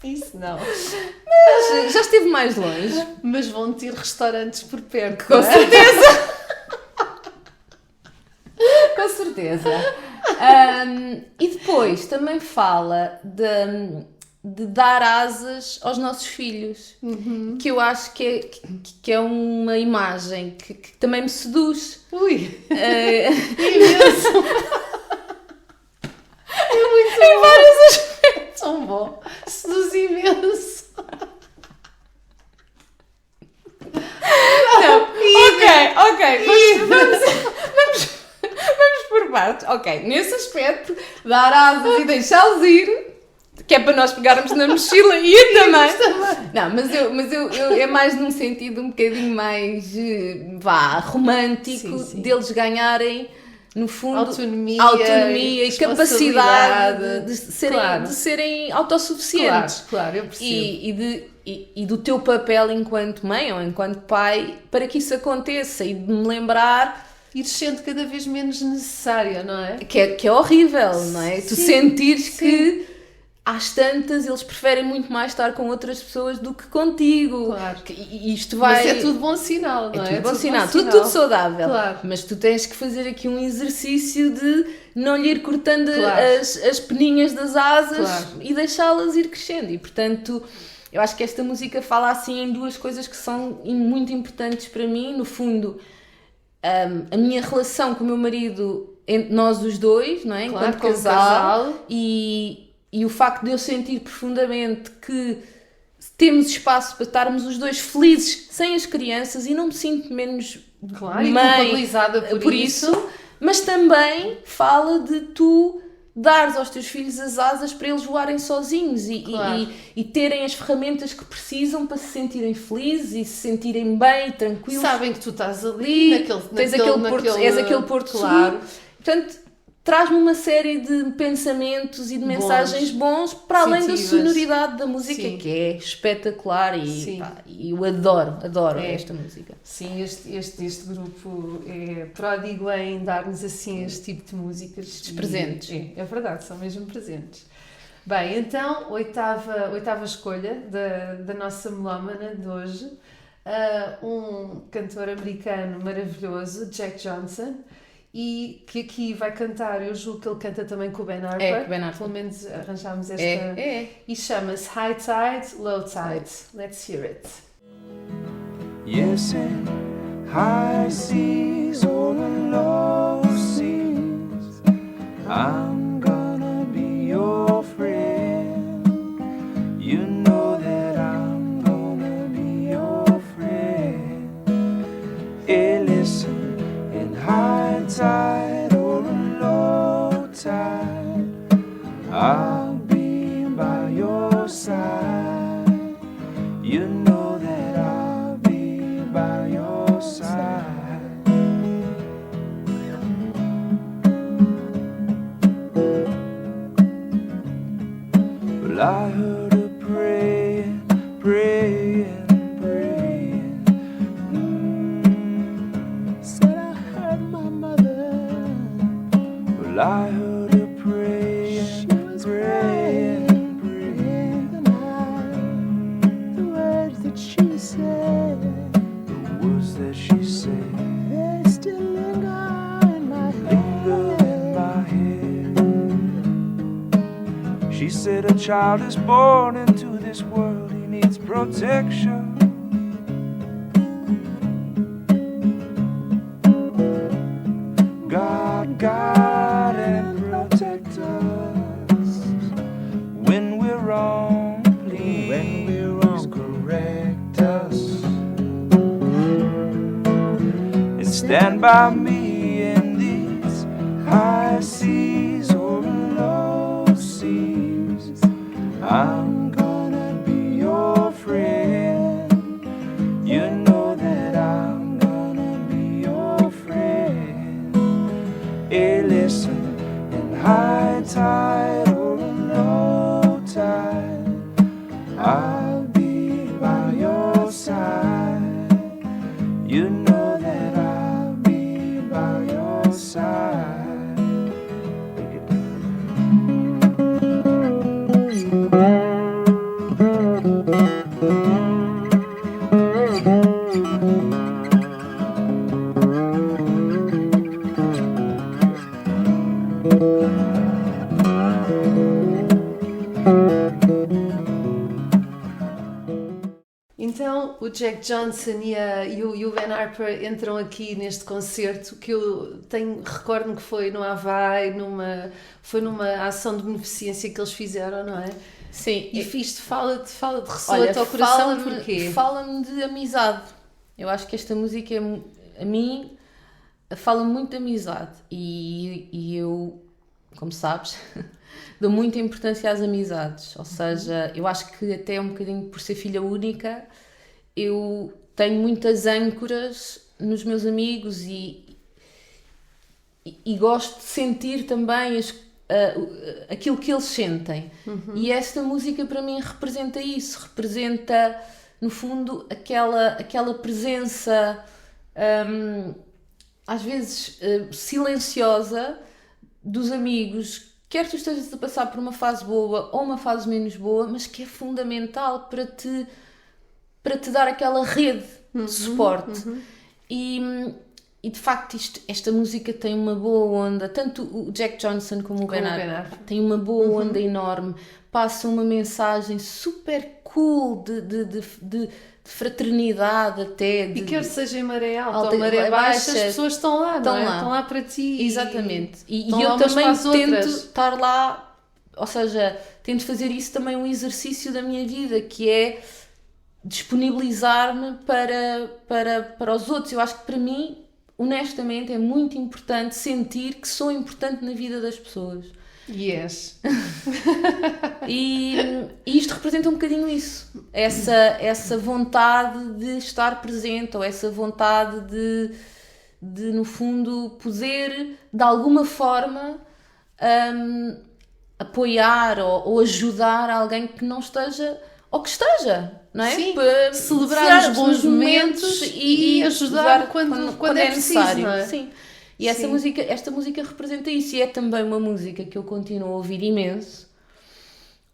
Isso não. Mas já esteve mais longe. Mas vão ter restaurantes por perto. Com certeza. Com certeza. E depois também fala de dar asas aos nossos filhos, que eu acho que é uma imagem que também me seduz. Ui! Imenso! É muito em bom. vários aspectos. Tão bom! Seduz imenso! Não, ok, vamos por partes. Ok, nesse aspecto, dar asas e deixá-los ir, que é para nós pegarmos na mochila e ir também. Não, mas eu é mais num sentido um bocadinho mais, romântico, Sim. deles ganharem, no fundo, autonomia e capacidade de Claro. serem autossuficientes. Claro, eu percebo. E do teu papel enquanto mãe ou enquanto pai para que isso aconteça e de me lembrar Ir sendo cada vez menos necessária, não é? que é horrível, não é? Tu Sim, sentires sim. que às tantas eles preferem muito mais estar com outras pessoas do que contigo. Claro. E isto vai... Mas é tudo bom sinal, não é? tudo bom sinal, tudo saudável. Claro. Mas tu tens que fazer aqui um exercício de não lhe ir cortando Claro. as peninhas das asas Claro. e deixá-las ir crescendo. E portanto, eu acho que esta música fala assim em duas coisas que são muito importantes para mim. No fundo, a minha relação com o meu marido, nós os dois, não é? Claro, Enquanto como casal. E o facto de eu sentir profundamente que temos espaço para estarmos os dois felizes sem as crianças e não me sinto menos Claro, e mãe culpabilizada por isso. mas também fala de tu dares aos teus filhos as asas para eles voarem sozinhos Claro. e terem as ferramentas que precisam para se sentirem felizes e se sentirem bem e tranquilos. Sabem que tu estás ali, És aquele porto claro. seguro. Portanto, traz-me uma série de pensamentos e de mensagens bons para além da Positivas. sonoridade da música, Sim. que é espetacular Sim. e eu adoro É. esta música. Sim, este grupo é pródigo em dar-nos assim este tipo de músicas. Estes presentes. É verdade, são mesmo presentes. Bem, então, oitava escolha da nossa melómana de hoje. Um cantor americano maravilhoso, Jack Johnson, e que aqui vai cantar, eu julgo que ele canta também com o Ben Harper. É, com o Ben Harper. Pelo menos arranjámos esta. É. E chama-se High Tide, Low Tide. Let's hear it. Yes, and high seas or low seas, I'm gonna be your friend. You know that I'm gonna be your friend. Hey, listen, in high tide or low tide, I'll be by your side. You know that I'll be by your side. Well, I heard her praying, praying, praying. Said I heard my mother. Well, I heard her praying, praying, praying. The words that she said child is born into this world, he needs protection. God, guide and protect us. When we're wrong, please correct us. And stand by me in these high seas or low seas. I'm gonna be your friend. You know that I'm gonna be your friend. Hey, listen, in high tide or low tide, I'll be by your side. You know that I'll be by your side. Então o Jack Johnson e o Ben Harper entram aqui neste concerto que eu recordo-me que foi no Havaí, foi numa ação de beneficência que eles fizeram, não é? Sim. E isto fala de ressoa Olha, ao coração, porquê? Fala-me de amizade. Eu acho que esta música, a mim, fala-me muito de amizade. E eu, como sabes, dou muita importância às amizades. Ou seja, eu acho que até um bocadinho por ser filha única, eu tenho muitas âncoras nos meus amigos e gosto de sentir também aquilo que eles sentem. E esta música para mim representa isso, representa no fundo aquela presença às vezes silenciosa dos amigos, quer tu estejas a passar por uma fase boa ou uma fase menos boa, mas que é fundamental para te dar aquela rede de suporte. E de facto esta música tem uma boa onda, tanto o Jack Johnson como o Ben Harper tem uma boa onda enorme, passa uma mensagem super cool de fraternidade até. E quer seja em maré alta ou maré baixa, as pessoas estão lá, não é? Estão lá para ti. Exatamente. E eu também tento estar lá, ou seja, tento fazer isso também um exercício da minha vida, que é disponibilizar-me para os outros. Eu acho que para mim, honestamente, é muito importante sentir que sou importante na vida das pessoas. Yes. E isto representa um bocadinho isso, essa vontade de estar presente, ou essa vontade de no fundo poder de alguma forma apoiar ou ajudar alguém que não esteja ou que esteja, não é? Sim, para celebrar os bons momentos e ajudar quando é necessário, não é? Sim. E esta música representa isso, e é também uma música que eu continuo a ouvir imenso.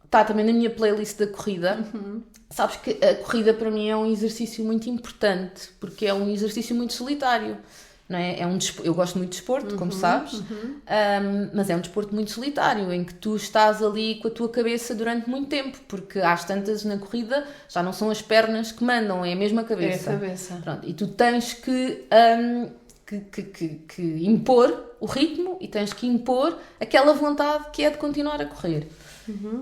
Está também na minha playlist da corrida. Sabes que a corrida para mim é um exercício muito importante, porque é um exercício muito solitário, não é? Eu gosto muito de desporto, como sabes, mas é um desporto muito solitário, em que tu estás ali com a tua cabeça durante muito tempo, porque às tantas na corrida já não são as pernas que mandam, é a mesma cabeça. É a cabeça. Pronto, e tu tens que impor o ritmo e tens que impor aquela vontade que é de continuar a correr.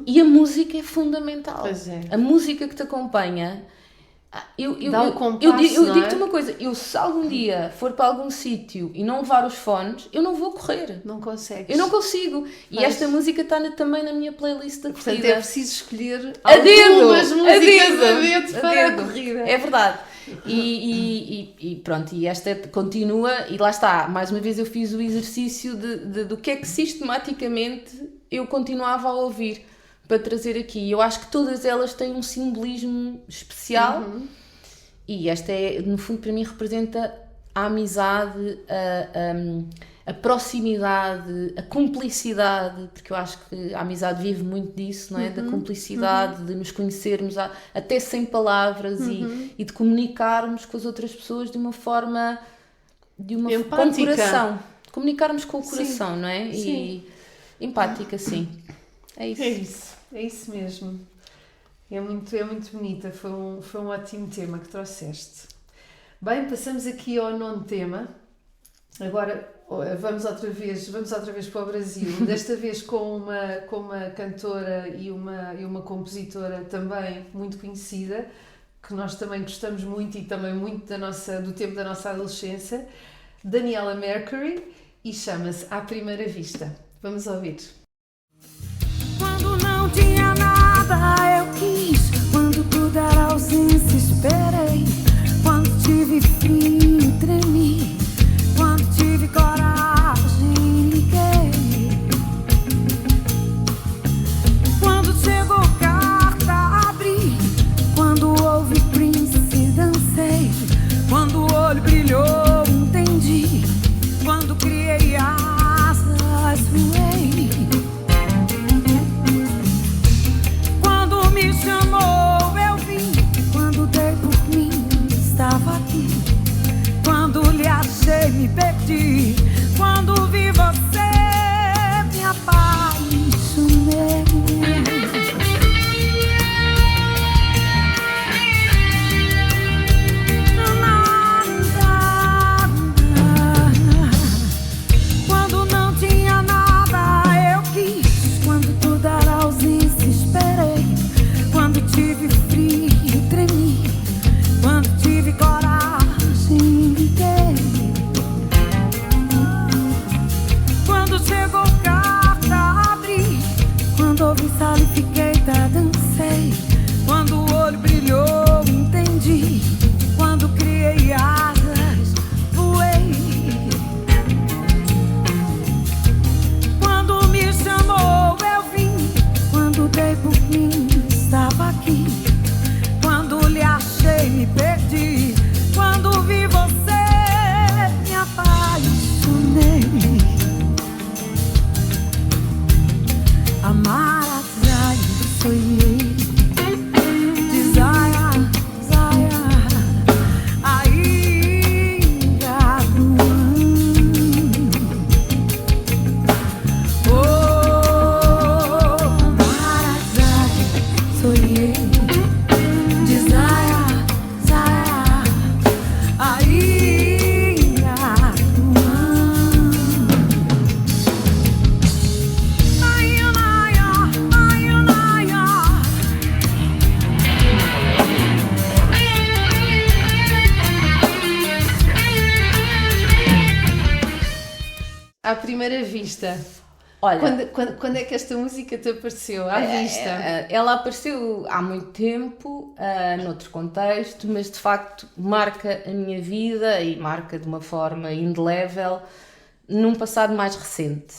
E a música é fundamental. Pois é. A música que te acompanha. Eu compasso, digo-te uma coisa, se algum dia for para algum sítio e não levar os fones, eu não vou correr. Não consegues. Eu não consigo. E esta música está também na minha playlist da corrida. Portanto, é preciso escolher a dedo, algumas músicas a dedo para a corrida. É verdade. E pronto, e esta continua, e lá está, mais uma vez eu fiz o exercício do que é que sistematicamente eu continuava a ouvir para trazer aqui. Eu acho que todas elas têm um simbolismo especial, e esta no fundo para mim representa a amizade, a proximidade, a cumplicidade, porque eu acho que a amizade vive muito disso, não é? Da cumplicidade, de nos conhecermos até sem palavras e de comunicarmos com as outras pessoas de uma forma empática. Com o coração. Comunicarmos com o coração, não é? Sim. E empática, sim. É isso. É isso mesmo. É muito bonita, foi um ótimo tema que trouxeste. Bem, passamos aqui ao 9º tema. Agora vamos outra vez para o Brasil, desta vez com uma cantora e uma compositora também muito conhecida, que nós também gostamos muito e também muito do tempo da nossa adolescência, Daniela Mercury, e chama-se À Primeira Vista. Vamos ouvir. Quando não tinha nada eu quis, quando tudo era ausência esperei, quando tive frio tremi, quando tive coragem liguei, quando chegou carta abri, quando houve Prince dancei, quando o olho brilhou entendi, quando criei asas voei. Quando me chamou eu vim, quando dei por mim estava aqui, quando lhe achei me perdi, quando vi você me apaixonei. Quando não tinha nada eu quis, quando tudo era ausência esperei, quando tive frio tremi, quando tive coragem liguei, quando chegou carta abri, quando ouvi sala e fiquei dancei, quando o olho brilhou entendi, quando criei asas voei. Quando me chamou eu vim, quando dei por mim estava aqui, quando lhe achei me perdi, quando vi você me apaixonei. Amar atrás sonhei, desaya, zaya, ainda amar atrás sonhei, desaya, zaya, ainda À Primeira Vista. Olha, Quando é que esta música te apareceu? À vista? ela apareceu há muito tempo, noutro contexto, mas de facto marca a minha vida e marca de uma forma indelével num passado mais recente.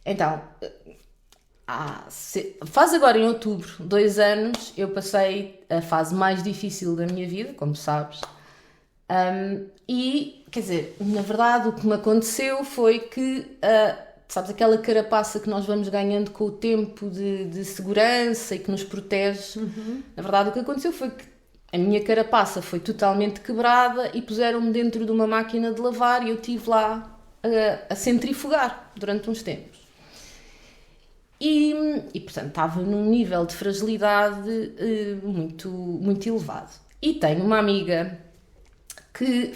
Então, faz agora em outubro 2 anos, eu passei a fase mais difícil da minha vida, como sabes. E, quer dizer, na verdade o que me aconteceu foi que, sabes, aquela carapaça que nós vamos ganhando com o tempo de segurança e que nos protege, na verdade o que aconteceu foi que a minha carapaça foi totalmente quebrada e puseram-me dentro de uma máquina de lavar e eu estive lá a centrifugar durante uns tempos. E portanto estava num nível de fragilidade muito elevado. E tenho uma amiga que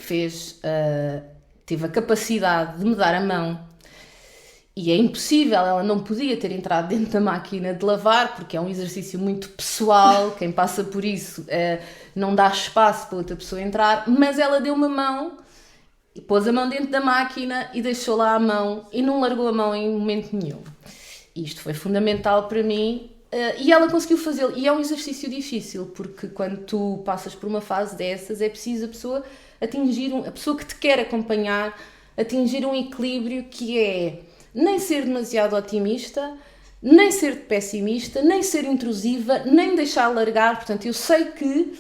teve a capacidade de me dar a mão, e é impossível, ela não podia ter entrado dentro da máquina de lavar, porque é um exercício muito pessoal, quem passa por isso não dá espaço para outra pessoa entrar, mas ela deu-me a mão, pôs a mão dentro da máquina e deixou lá a mão, e não largou a mão em momento nenhum. Isto foi fundamental para mim, e ela conseguiu fazê-lo, e é um exercício difícil, porque quando tu passas por uma fase dessas, é preciso a pessoa a pessoa que te quer acompanhar, atingir um equilíbrio que é nem ser demasiado otimista, nem ser pessimista, nem ser intrusiva, nem deixar largar. Portanto, eu sei que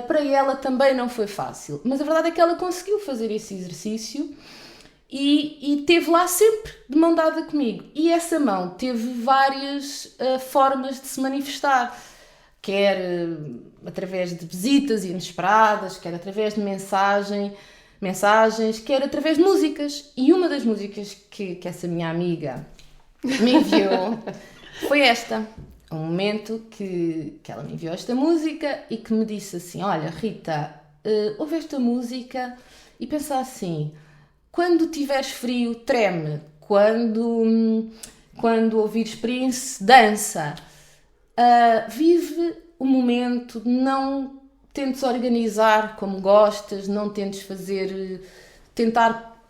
para ela também não foi fácil, mas a verdade é que ela conseguiu fazer esse exercício e esteve lá sempre de mão dada comigo. E essa mão teve várias formas de se manifestar, quer através de visitas inesperadas, quer através de mensagens, quer através de músicas. E uma das músicas que essa minha amiga me enviou foi esta. Um momento que ela me enviou esta música e que me disse assim: olha, Rita, ouve esta música e pensa assim: quando tiveres frio, treme. Quando ouvires Prince, dança. Vive o momento, não tentes organizar como gostas, não tentes tentar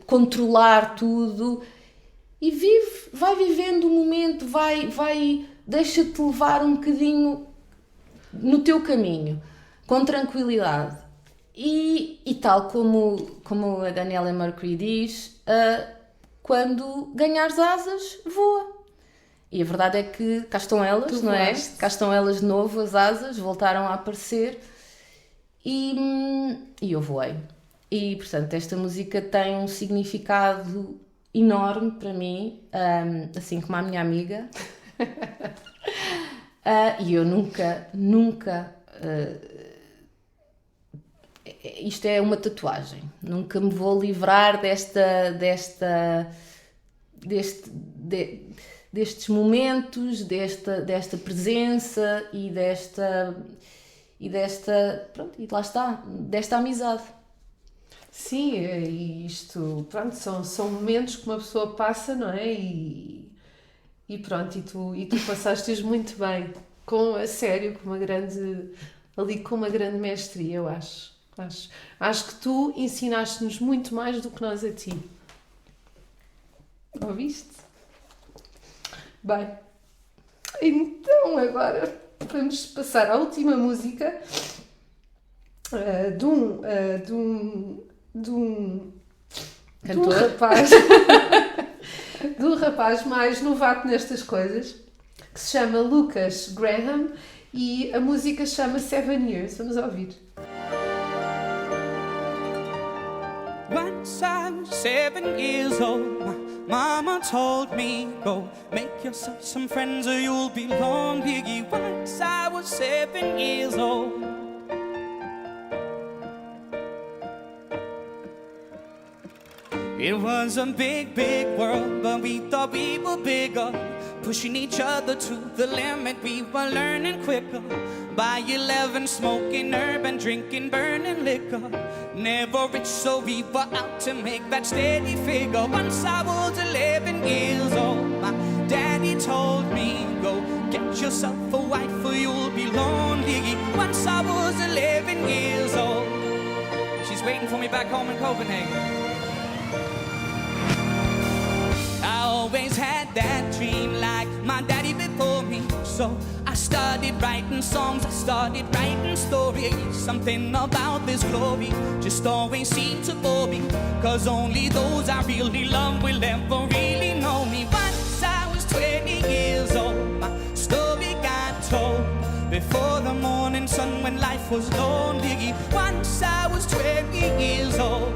controlar tudo. E vai vivendo o momento, deixa-te levar um bocadinho no teu caminho, com tranquilidade. E tal como a Daniela Mercury diz, quando ganhares asas, voa. E a verdade é que cá estão elas, não é? Cá estão elas de novo, as asas, voltaram a aparecer e eu voei. E, portanto, esta música tem um significado enorme para mim, assim como a minha amiga. E eu nunca isto é uma tatuagem, nunca me vou livrar destes momentos, desta presença e lá está, desta amizade. Sim, e isto, pronto, são momentos que uma pessoa passa, não é? E pronto, e tu passaste-os muito bem, a sério, com uma grande mestria, eu acho. Acho que tu ensinaste-nos muito mais do que nós a ti. Ouviste? Bem, então agora vamos passar à última música de um rapaz de um rapaz mais novato nestas coisas, que se chama Lucas Graham, e a música chama 7 Years. Vamos ouvir. Once I was 7 years old, my mama told me, go make yourself some friends or you'll be lonely. Once I was 7 years old. It was a big, big world, but we thought we were bigger. Pushing each other to the limit, we were learning quicker. By 11, smoking herb and drinking burning liquor. Never rich, so we were out to make that steady figure. Once I was 11 years old, my daddy told me, go get yourself a wife or you'll be lonely. Once I was 11 years old. She's waiting for me back home in Copenhagen. I always had that dream like my daddy before me. So I started writing songs, I started writing stories. Something about this glory just always seemed to bore me, 'cause only those I really love will ever really know me. Once I was 20 years old, my story got told before the morning sun when life was lonely. Once I was 20 years old.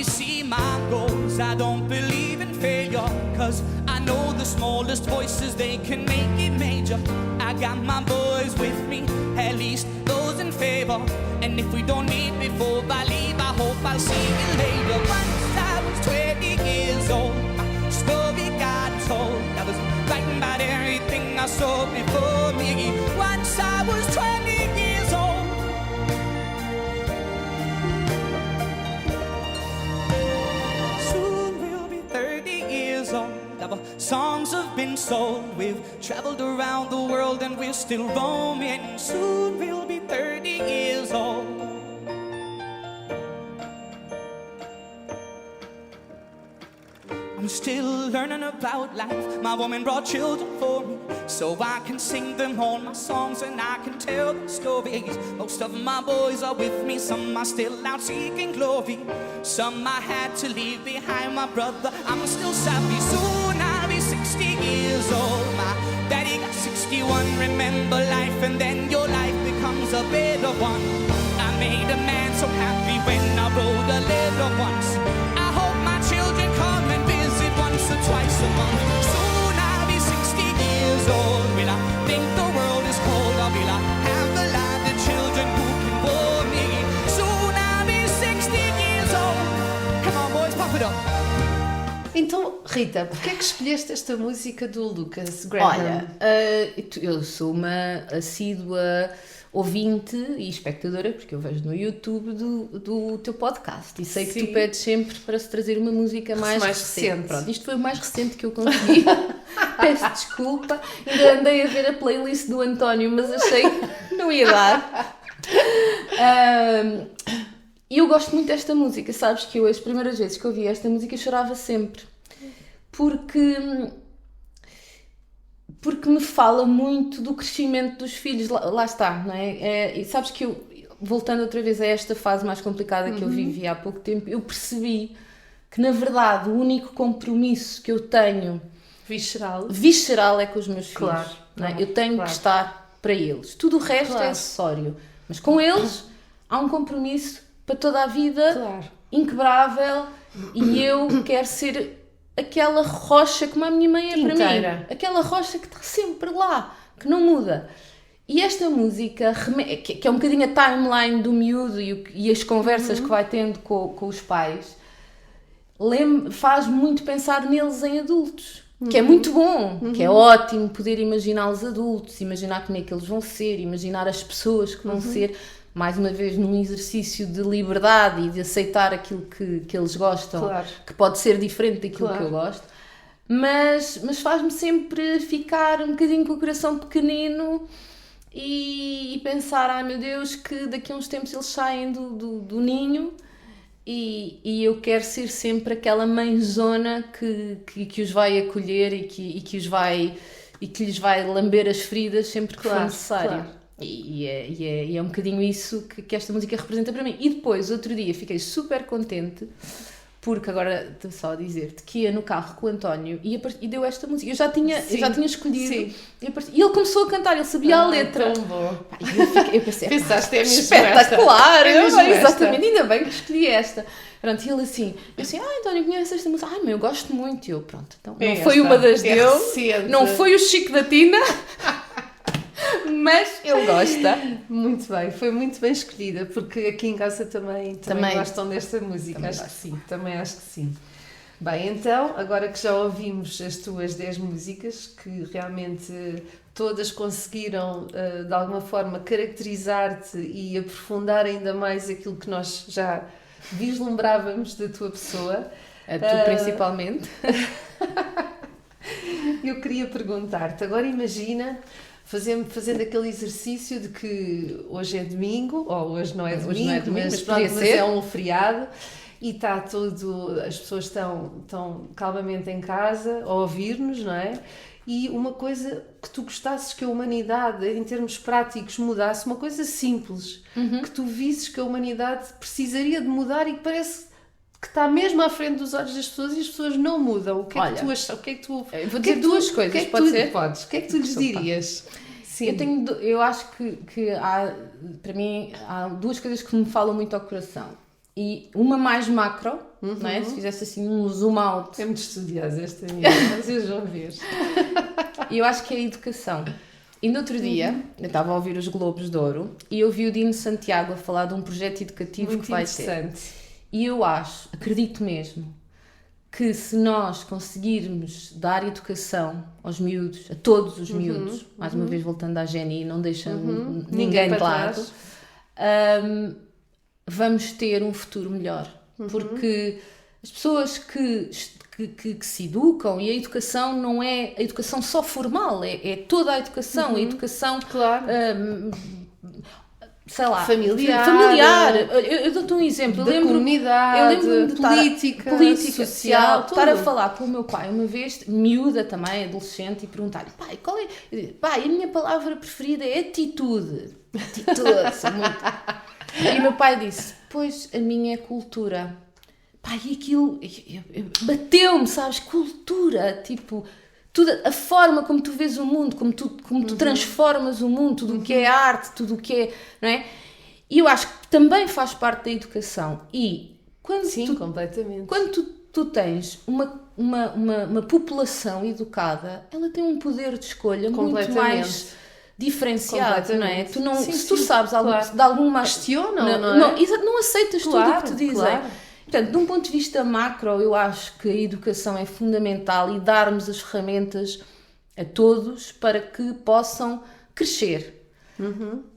See my goals, I don't believe in failure, 'cause I know the smallest voices, they can make it major. I got my boys with me, at least those in favor. And if we don't meet before I leave, I hope I'll see you later. Once I was 20 years old, my story got told. I was writing about everything I saw before me. Once I was 20 years old. Our songs have been sold. We've traveled around the world and we're still roaming. Soon we'll be 30 years old. I'm still learning about life. My woman brought children for me, so I can sing them all my songs and I can tell the stories. Most of my boys are with me, some are still out seeking glory. Some I had to leave behind, my brother, I'm still savvy. Soon I'll be 60 years old. My daddy got 61. Remember life and then your life becomes a better one. I made a man so happy when I wrote a letter once. I hope my children come and visit once or twice a month. Soon I'll be 60 years old. Will I think the world is cold, or will I have a lot of children who can warm me? Soon Então, Rita, porquê é que escolheste esta música do Lucas Graham? Olha, eu sou uma assídua ouvinte e espectadora, porque eu vejo no YouTube do teu podcast e sei que Sim. tu pedes sempre para se trazer uma música mais recente. Pronto, isto foi o mais recente que eu consegui. Peço desculpa, ainda andei a ver a playlist do António, mas achei que não ia dar. E eu gosto muito desta música, sabes que eu as primeiras vezes que ouvi esta música chorava sempre, porque me fala muito do crescimento dos filhos, lá está, não é? E sabes que eu, voltando outra vez a esta fase mais complicada que eu vivi há pouco tempo, eu percebi que na verdade o único compromisso que eu tenho visceral é com os meus filhos. Claro, não é? claro, Eu tenho claro. que estar para eles, tudo o resto Claro. é acessório, mas com eles há um compromisso para toda a vida, Claro. inquebrável, e eu quero ser aquela rocha como a minha mãe é para Inteira. mim, aquela rocha que está sempre lá, que não muda. E esta música, que é um bocadinho a timeline do miúdo e as conversas que vai tendo com os pais, faz muito pensar neles em adultos, que é muito bom, que é ótimo poder imaginá-los adultos, imaginar como é que eles vão ser, imaginar as pessoas que vão ser, mais uma vez num exercício de liberdade e de aceitar aquilo que eles gostam, Claro. que pode ser diferente daquilo Claro. que eu gosto, mas faz-me sempre ficar um bocadinho com o coração pequenino e pensar, ai meu Deus, que daqui a uns tempos eles saem do ninho e eu quero ser sempre aquela mãezona que os vai acolher e que lhes vai lamber as feridas sempre que for Claro, necessário. claro. E é um bocadinho isso que esta música representa para mim. E depois, outro dia, fiquei super contente porque agora estou só a dizer-te que ia no carro com o António e deu esta música. Eu já tinha escolhido. Sim. E ele começou a cantar, ele sabia a letra. Tão bom. Pá, e eu pensei, Pensaste, é mesmo espetacular! esta. É mesmo Exatamente, ainda bem que escolhi esta. Pronto, e ele assim, António, conheces esta música? Mas eu gosto muito. E eu, pronto, então, não foi uma das dele, recente. não foi o Chico da Tina, mas ele gosta. Muito bem, foi muito bem escolhida, porque aqui em casa também gostam desta música, Também acho que sim, também acho que sim. Bem, então, agora que já ouvimos as tuas 10 músicas, que realmente todas conseguiram, de alguma forma, caracterizar-te e aprofundar ainda mais aquilo que nós já vislumbrávamos da tua pessoa. Tu principalmente. Eu queria perguntar-te, agora imagina, fazendo aquele exercício de que hoje é domingo, ou hoje não é domingo, Hoje não é domingo, mas pronto, podia ser. é um feriado, e está tudo, as pessoas estão calmamente em casa a ouvir-nos, não é? E uma coisa que tu gostasses que a humanidade, em termos práticos, mudasse, uma coisa simples, que tu visses que a humanidade precisaria de mudar e que parece que está mesmo à frente dos olhos das pessoas e as pessoas não mudam. O que é que tu achas? O que é que tu... Eu vou dizer duas coisas, o que é que pode tu, ser? Podes. O que é que tu lhes dirias? Sim. Eu acho que há, para mim, há duas coisas que me falam muito ao coração. E uma mais macro, não é? Se fizesse assim um zoom out. É muito estudiosa esta minha, mas eu já vejo. E eu acho que é a educação. E no outro dia, eu estava a ouvir os Globos de Ouro e eu vi o Dino Santiago a falar de um projeto educativo Muito que vai ter. interessante. E eu acredito mesmo, que se nós conseguirmos dar educação aos miúdos, a todos os miúdos, mais uma vez voltando à Jenny, não deixando ninguém de para lado, trás. vamos ter um futuro melhor. Porque as pessoas que se educam, e a educação não é a educação só formal, é toda a educação, a educação... Claro. sei lá, Familiar. Eu dou-te um exemplo. Da comunidade, eu lembro de política, política social, estar a tudo. falar com o meu pai uma vez, miúda também, adolescente, e perguntar-lhe, pai, qual é? Eu digo, pai, a minha palavra preferida é atitude. Atitude, sou muito... E o meu pai disse, pois a minha é cultura. Pai, e aquilo bateu-me, sabes? Cultura, tipo... Tudo, a forma como tu vês o mundo, como tu transformas o mundo, tudo o que é arte, tudo o que é, não é? E eu acho que também faz parte da educação. E quando completamente. Quando tu tens uma população educada, ela tem um poder de escolha muito mais diferenciado, não é? Tu não, se tu sabes algo, de alguma... Questionam, não é? Não aceitas tudo o que te dizem. Claro. Portanto, de um ponto de vista macro, eu acho que a educação é fundamental e darmos as ferramentas a todos para que possam crescer.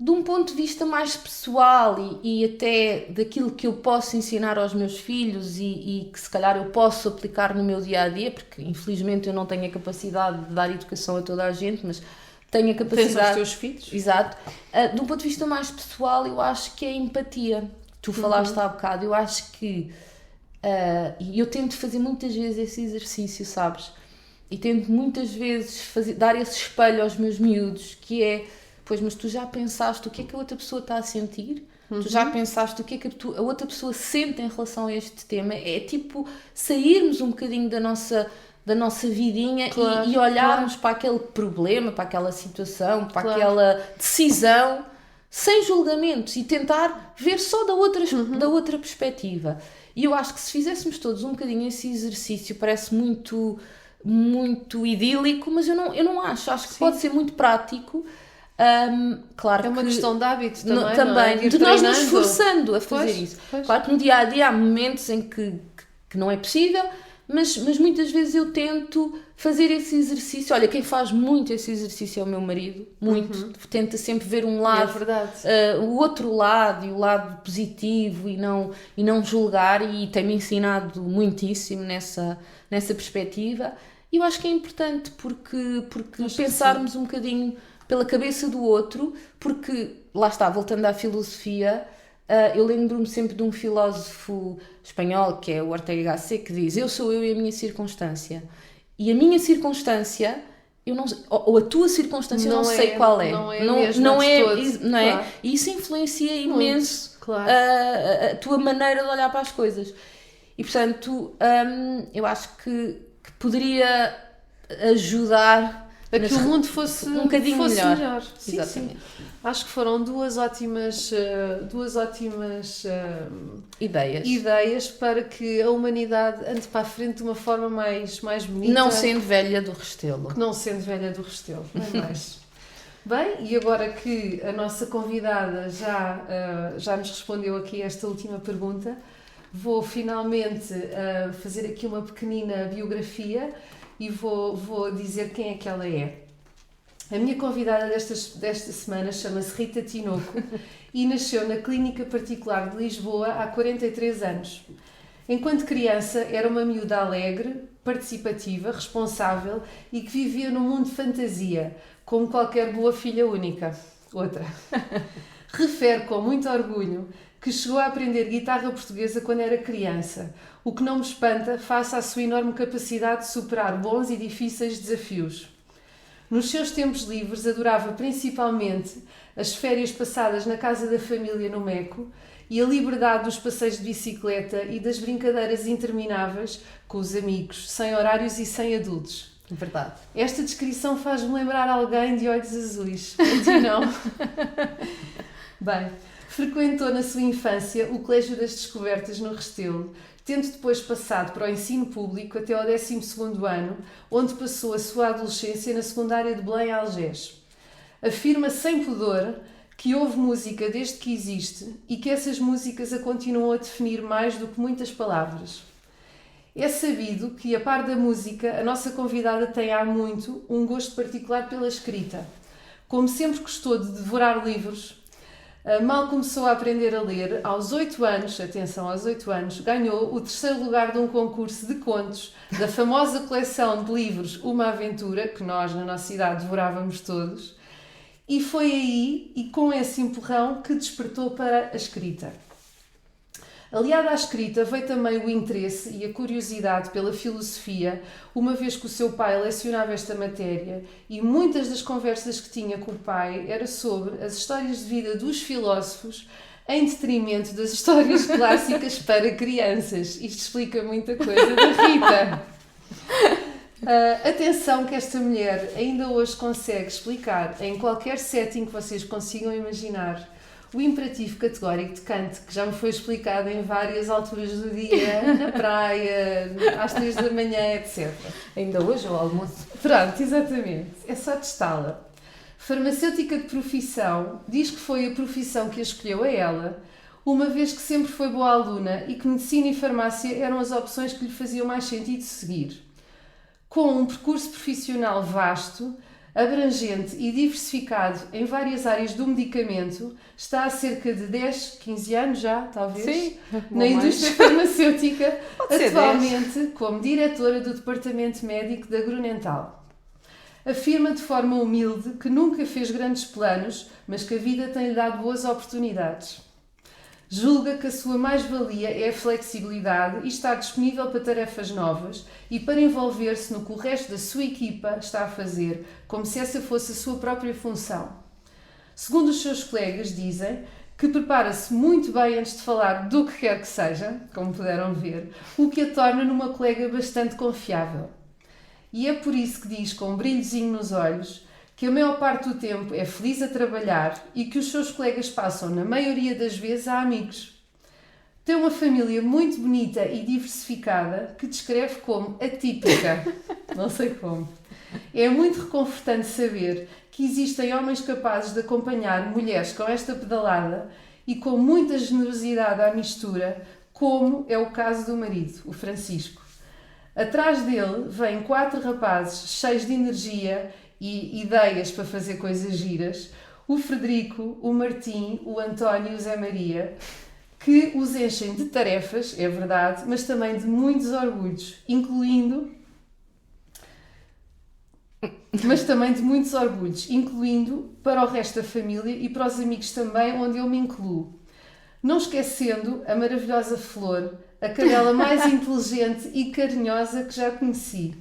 De um ponto de vista mais pessoal e até daquilo que eu posso ensinar aos meus filhos e que se calhar eu posso aplicar no meu dia-a-dia, porque infelizmente eu não tenho a capacidade de dar educação a toda a gente, mas tenho a capacidade... Tens os teus filhos? Exato. De um ponto de vista mais pessoal, eu acho que é a empatia. Tu falaste há bocado, eu acho que... E eu tento fazer muitas vezes esse exercício, sabes? E tento muitas vezes dar esse espelho aos meus miúdos, que é... Pois, mas tu já pensaste o que é que a outra pessoa está a sentir? Tu já pensaste o que é que a outra pessoa sente em relação a este tema? É tipo sairmos um bocadinho da nossa vidinha e olharmos para aquele problema, para aquela situação, para aquela decisão, sem julgamentos e tentar ver só da outra perspectiva. E eu acho que se fizéssemos todos um bocadinho esse exercício, parece muito, muito idílico, mas eu não acho. Acho que pode ser muito prático. Claro é uma que questão de hábito também, também não é? de nós nos esforçando a fazer isso. Pois. Claro que no dia-a-dia há momentos em que não é possível, mas muitas vezes eu tento fazer esse exercício. Olha, quem faz muito esse exercício é o meu marido, muito. Tenta sempre ver um lado, É verdade. o outro lado e o lado positivo e não julgar, e tem-me ensinado muitíssimo nessa perspectiva. E eu acho que é importante porque pensarmos um bocadinho pela cabeça do outro, porque, lá está, voltando à filosofia, eu lembro-me sempre de um filósofo espanhol, que é o Ortega y Gasset, que diz: eu sou eu e a minha circunstância. E a minha circunstância, eu não, ou a tua circunstância, eu não sei qual é. Não é a mesma de todos. Não é? Claro. E isso influencia imenso claro. a tua maneira de olhar para as coisas. E, portanto, eu acho que poderia ajudar a que o mundo fosse um bocadinho melhor. Sim, Exatamente. sim. Acho que foram duas ótimas ideias para que a humanidade ande para a frente de uma forma mais bonita. Não sendo velha do Restelo. Não sendo velha do Restelo, não é mais. Bem, e agora que a nossa convidada já nos respondeu aqui esta última pergunta, vou finalmente fazer aqui uma pequenina biografia e vou dizer quem é que ela é. A minha convidada desta semana chama-se Rita Tinoco e nasceu na Clínica Particular de Lisboa há 43 anos. Enquanto criança, era uma miúda alegre, participativa, responsável e que vivia num mundo de fantasia, como qualquer boa filha única. Outra. Refere com muito orgulho que chegou a aprender guitarra portuguesa quando era criança, o que não me espanta face à sua enorme capacidade de superar bons e difíceis desafios. Nos seus tempos livres adorava principalmente as férias passadas na casa da família no Meco e a liberdade dos passeios de bicicleta e das brincadeiras intermináveis com os amigos, sem horários e sem adultos. Verdade. Esta descrição faz-me lembrar alguém de olhos azuis. A ti não? Bem, frequentou na sua infância o Colégio das Descobertas no Restelo, tendo depois passado para o ensino público até ao 12º ano, onde passou a sua adolescência na secundária de Belém, Algés. Afirma sem pudor que ouve música desde que existe e que essas músicas a continuam a definir mais do que muitas palavras. É sabido que, a par da música, a nossa convidada tem há muito um gosto particular pela escrita. Como sempre gostou de devorar livros, mal começou a aprender a ler, aos 8 anos, atenção, aos 8 anos, ganhou o 3º lugar de um concurso de contos da famosa coleção de livros Uma Aventura, que nós na nossa idade devorávamos todos, e foi aí, e com esse empurrão, que despertou para a escrita. Aliado à escrita veio também o interesse e a curiosidade pela filosofia, uma vez que o seu pai lecionava esta matéria e muitas das conversas que tinha com o pai era sobre as histórias de vida dos filósofos em detrimento das histórias clássicas para crianças. Isto explica muita coisa da Rita. Atenção que esta mulher ainda hoje consegue explicar em qualquer setting que vocês consigam imaginar o imperativo categórico de Kant, que já me foi explicado em várias alturas do dia, na praia, às 3 da manhã, etc. Ainda hoje ao almoço. Pronto, exatamente. É só testá-la. Farmacêutica de profissão, diz que foi a profissão que a escolheu a ela. uma vez que sempre foi boa aluna e que medicina e farmácia eram as opções que lhe faziam mais sentido seguir. Com um percurso profissional vasto, abrangente e diversificado em várias áreas do medicamento, está há cerca de 10, 15 anos já, talvez, Sim, na indústria farmacêutica, ser atualmente como diretora do Departamento Médico da Grunenthal. Afirma de forma humilde que nunca fez grandes planos, mas que a vida tem-lhe dado boas oportunidades. Julga que a sua mais-valia é a flexibilidade e estar disponível para tarefas novas e para envolver-se no que o resto da sua equipa está a fazer, como se essa fosse a sua própria função. Segundo os seus colegas, dizem que prepara-se muito bem antes de falar do que quer que seja, como puderam ver, o que a torna numa colega bastante confiável. E é por isso que diz com um brilhozinho nos olhos que a maior parte do tempo é feliz a trabalhar e que os seus colegas passam, na maioria das vezes, a amigos. Tem uma família muito bonita e diversificada que descreve como atípica. Não sei como. É muito reconfortante saber que existem homens capazes de acompanhar mulheres com esta pedalada e com muita generosidade à mistura, como é o caso do marido, o Francisco. Atrás dele vêm 4 rapazes cheios de energia e ideias para fazer coisas giras, o Frederico, o Martim, o António e o Zé Maria, que os enchem de tarefas, é verdade, mas também de muitos orgulhos, incluindo para o resto da família e para os amigos também, onde eu me incluo. Não esquecendo a maravilhosa Flor, a cadela mais inteligente e carinhosa que já conheci.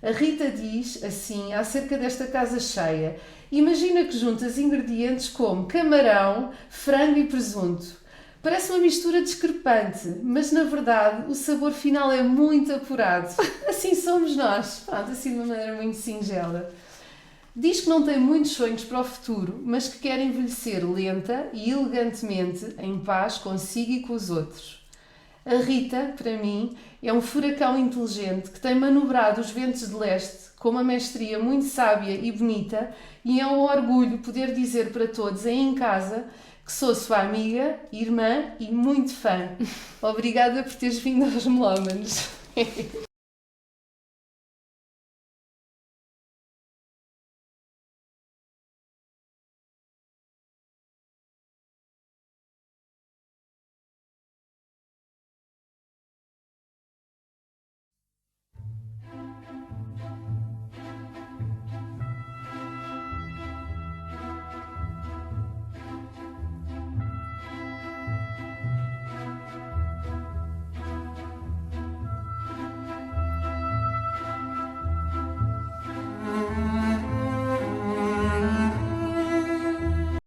A Rita diz, assim, acerca desta casa cheia: imagina que juntas ingredientes como camarão, frango e presunto. Parece uma mistura discrepante, mas na verdade o sabor final é muito apurado. Assim somos nós. Pronto, assim de uma maneira muito singela. Diz que não tem muitos sonhos para o futuro, mas que quer envelhecer lenta e elegantemente, em paz consigo e com os outros. A Rita, para mim, é um furacão inteligente que tem manobrado os ventos de leste com uma mestria muito sábia e bonita, e é um orgulho poder dizer para todos aí em casa que sou sua amiga, irmã e muito fã. Obrigada por teres vindo aos Melómanos.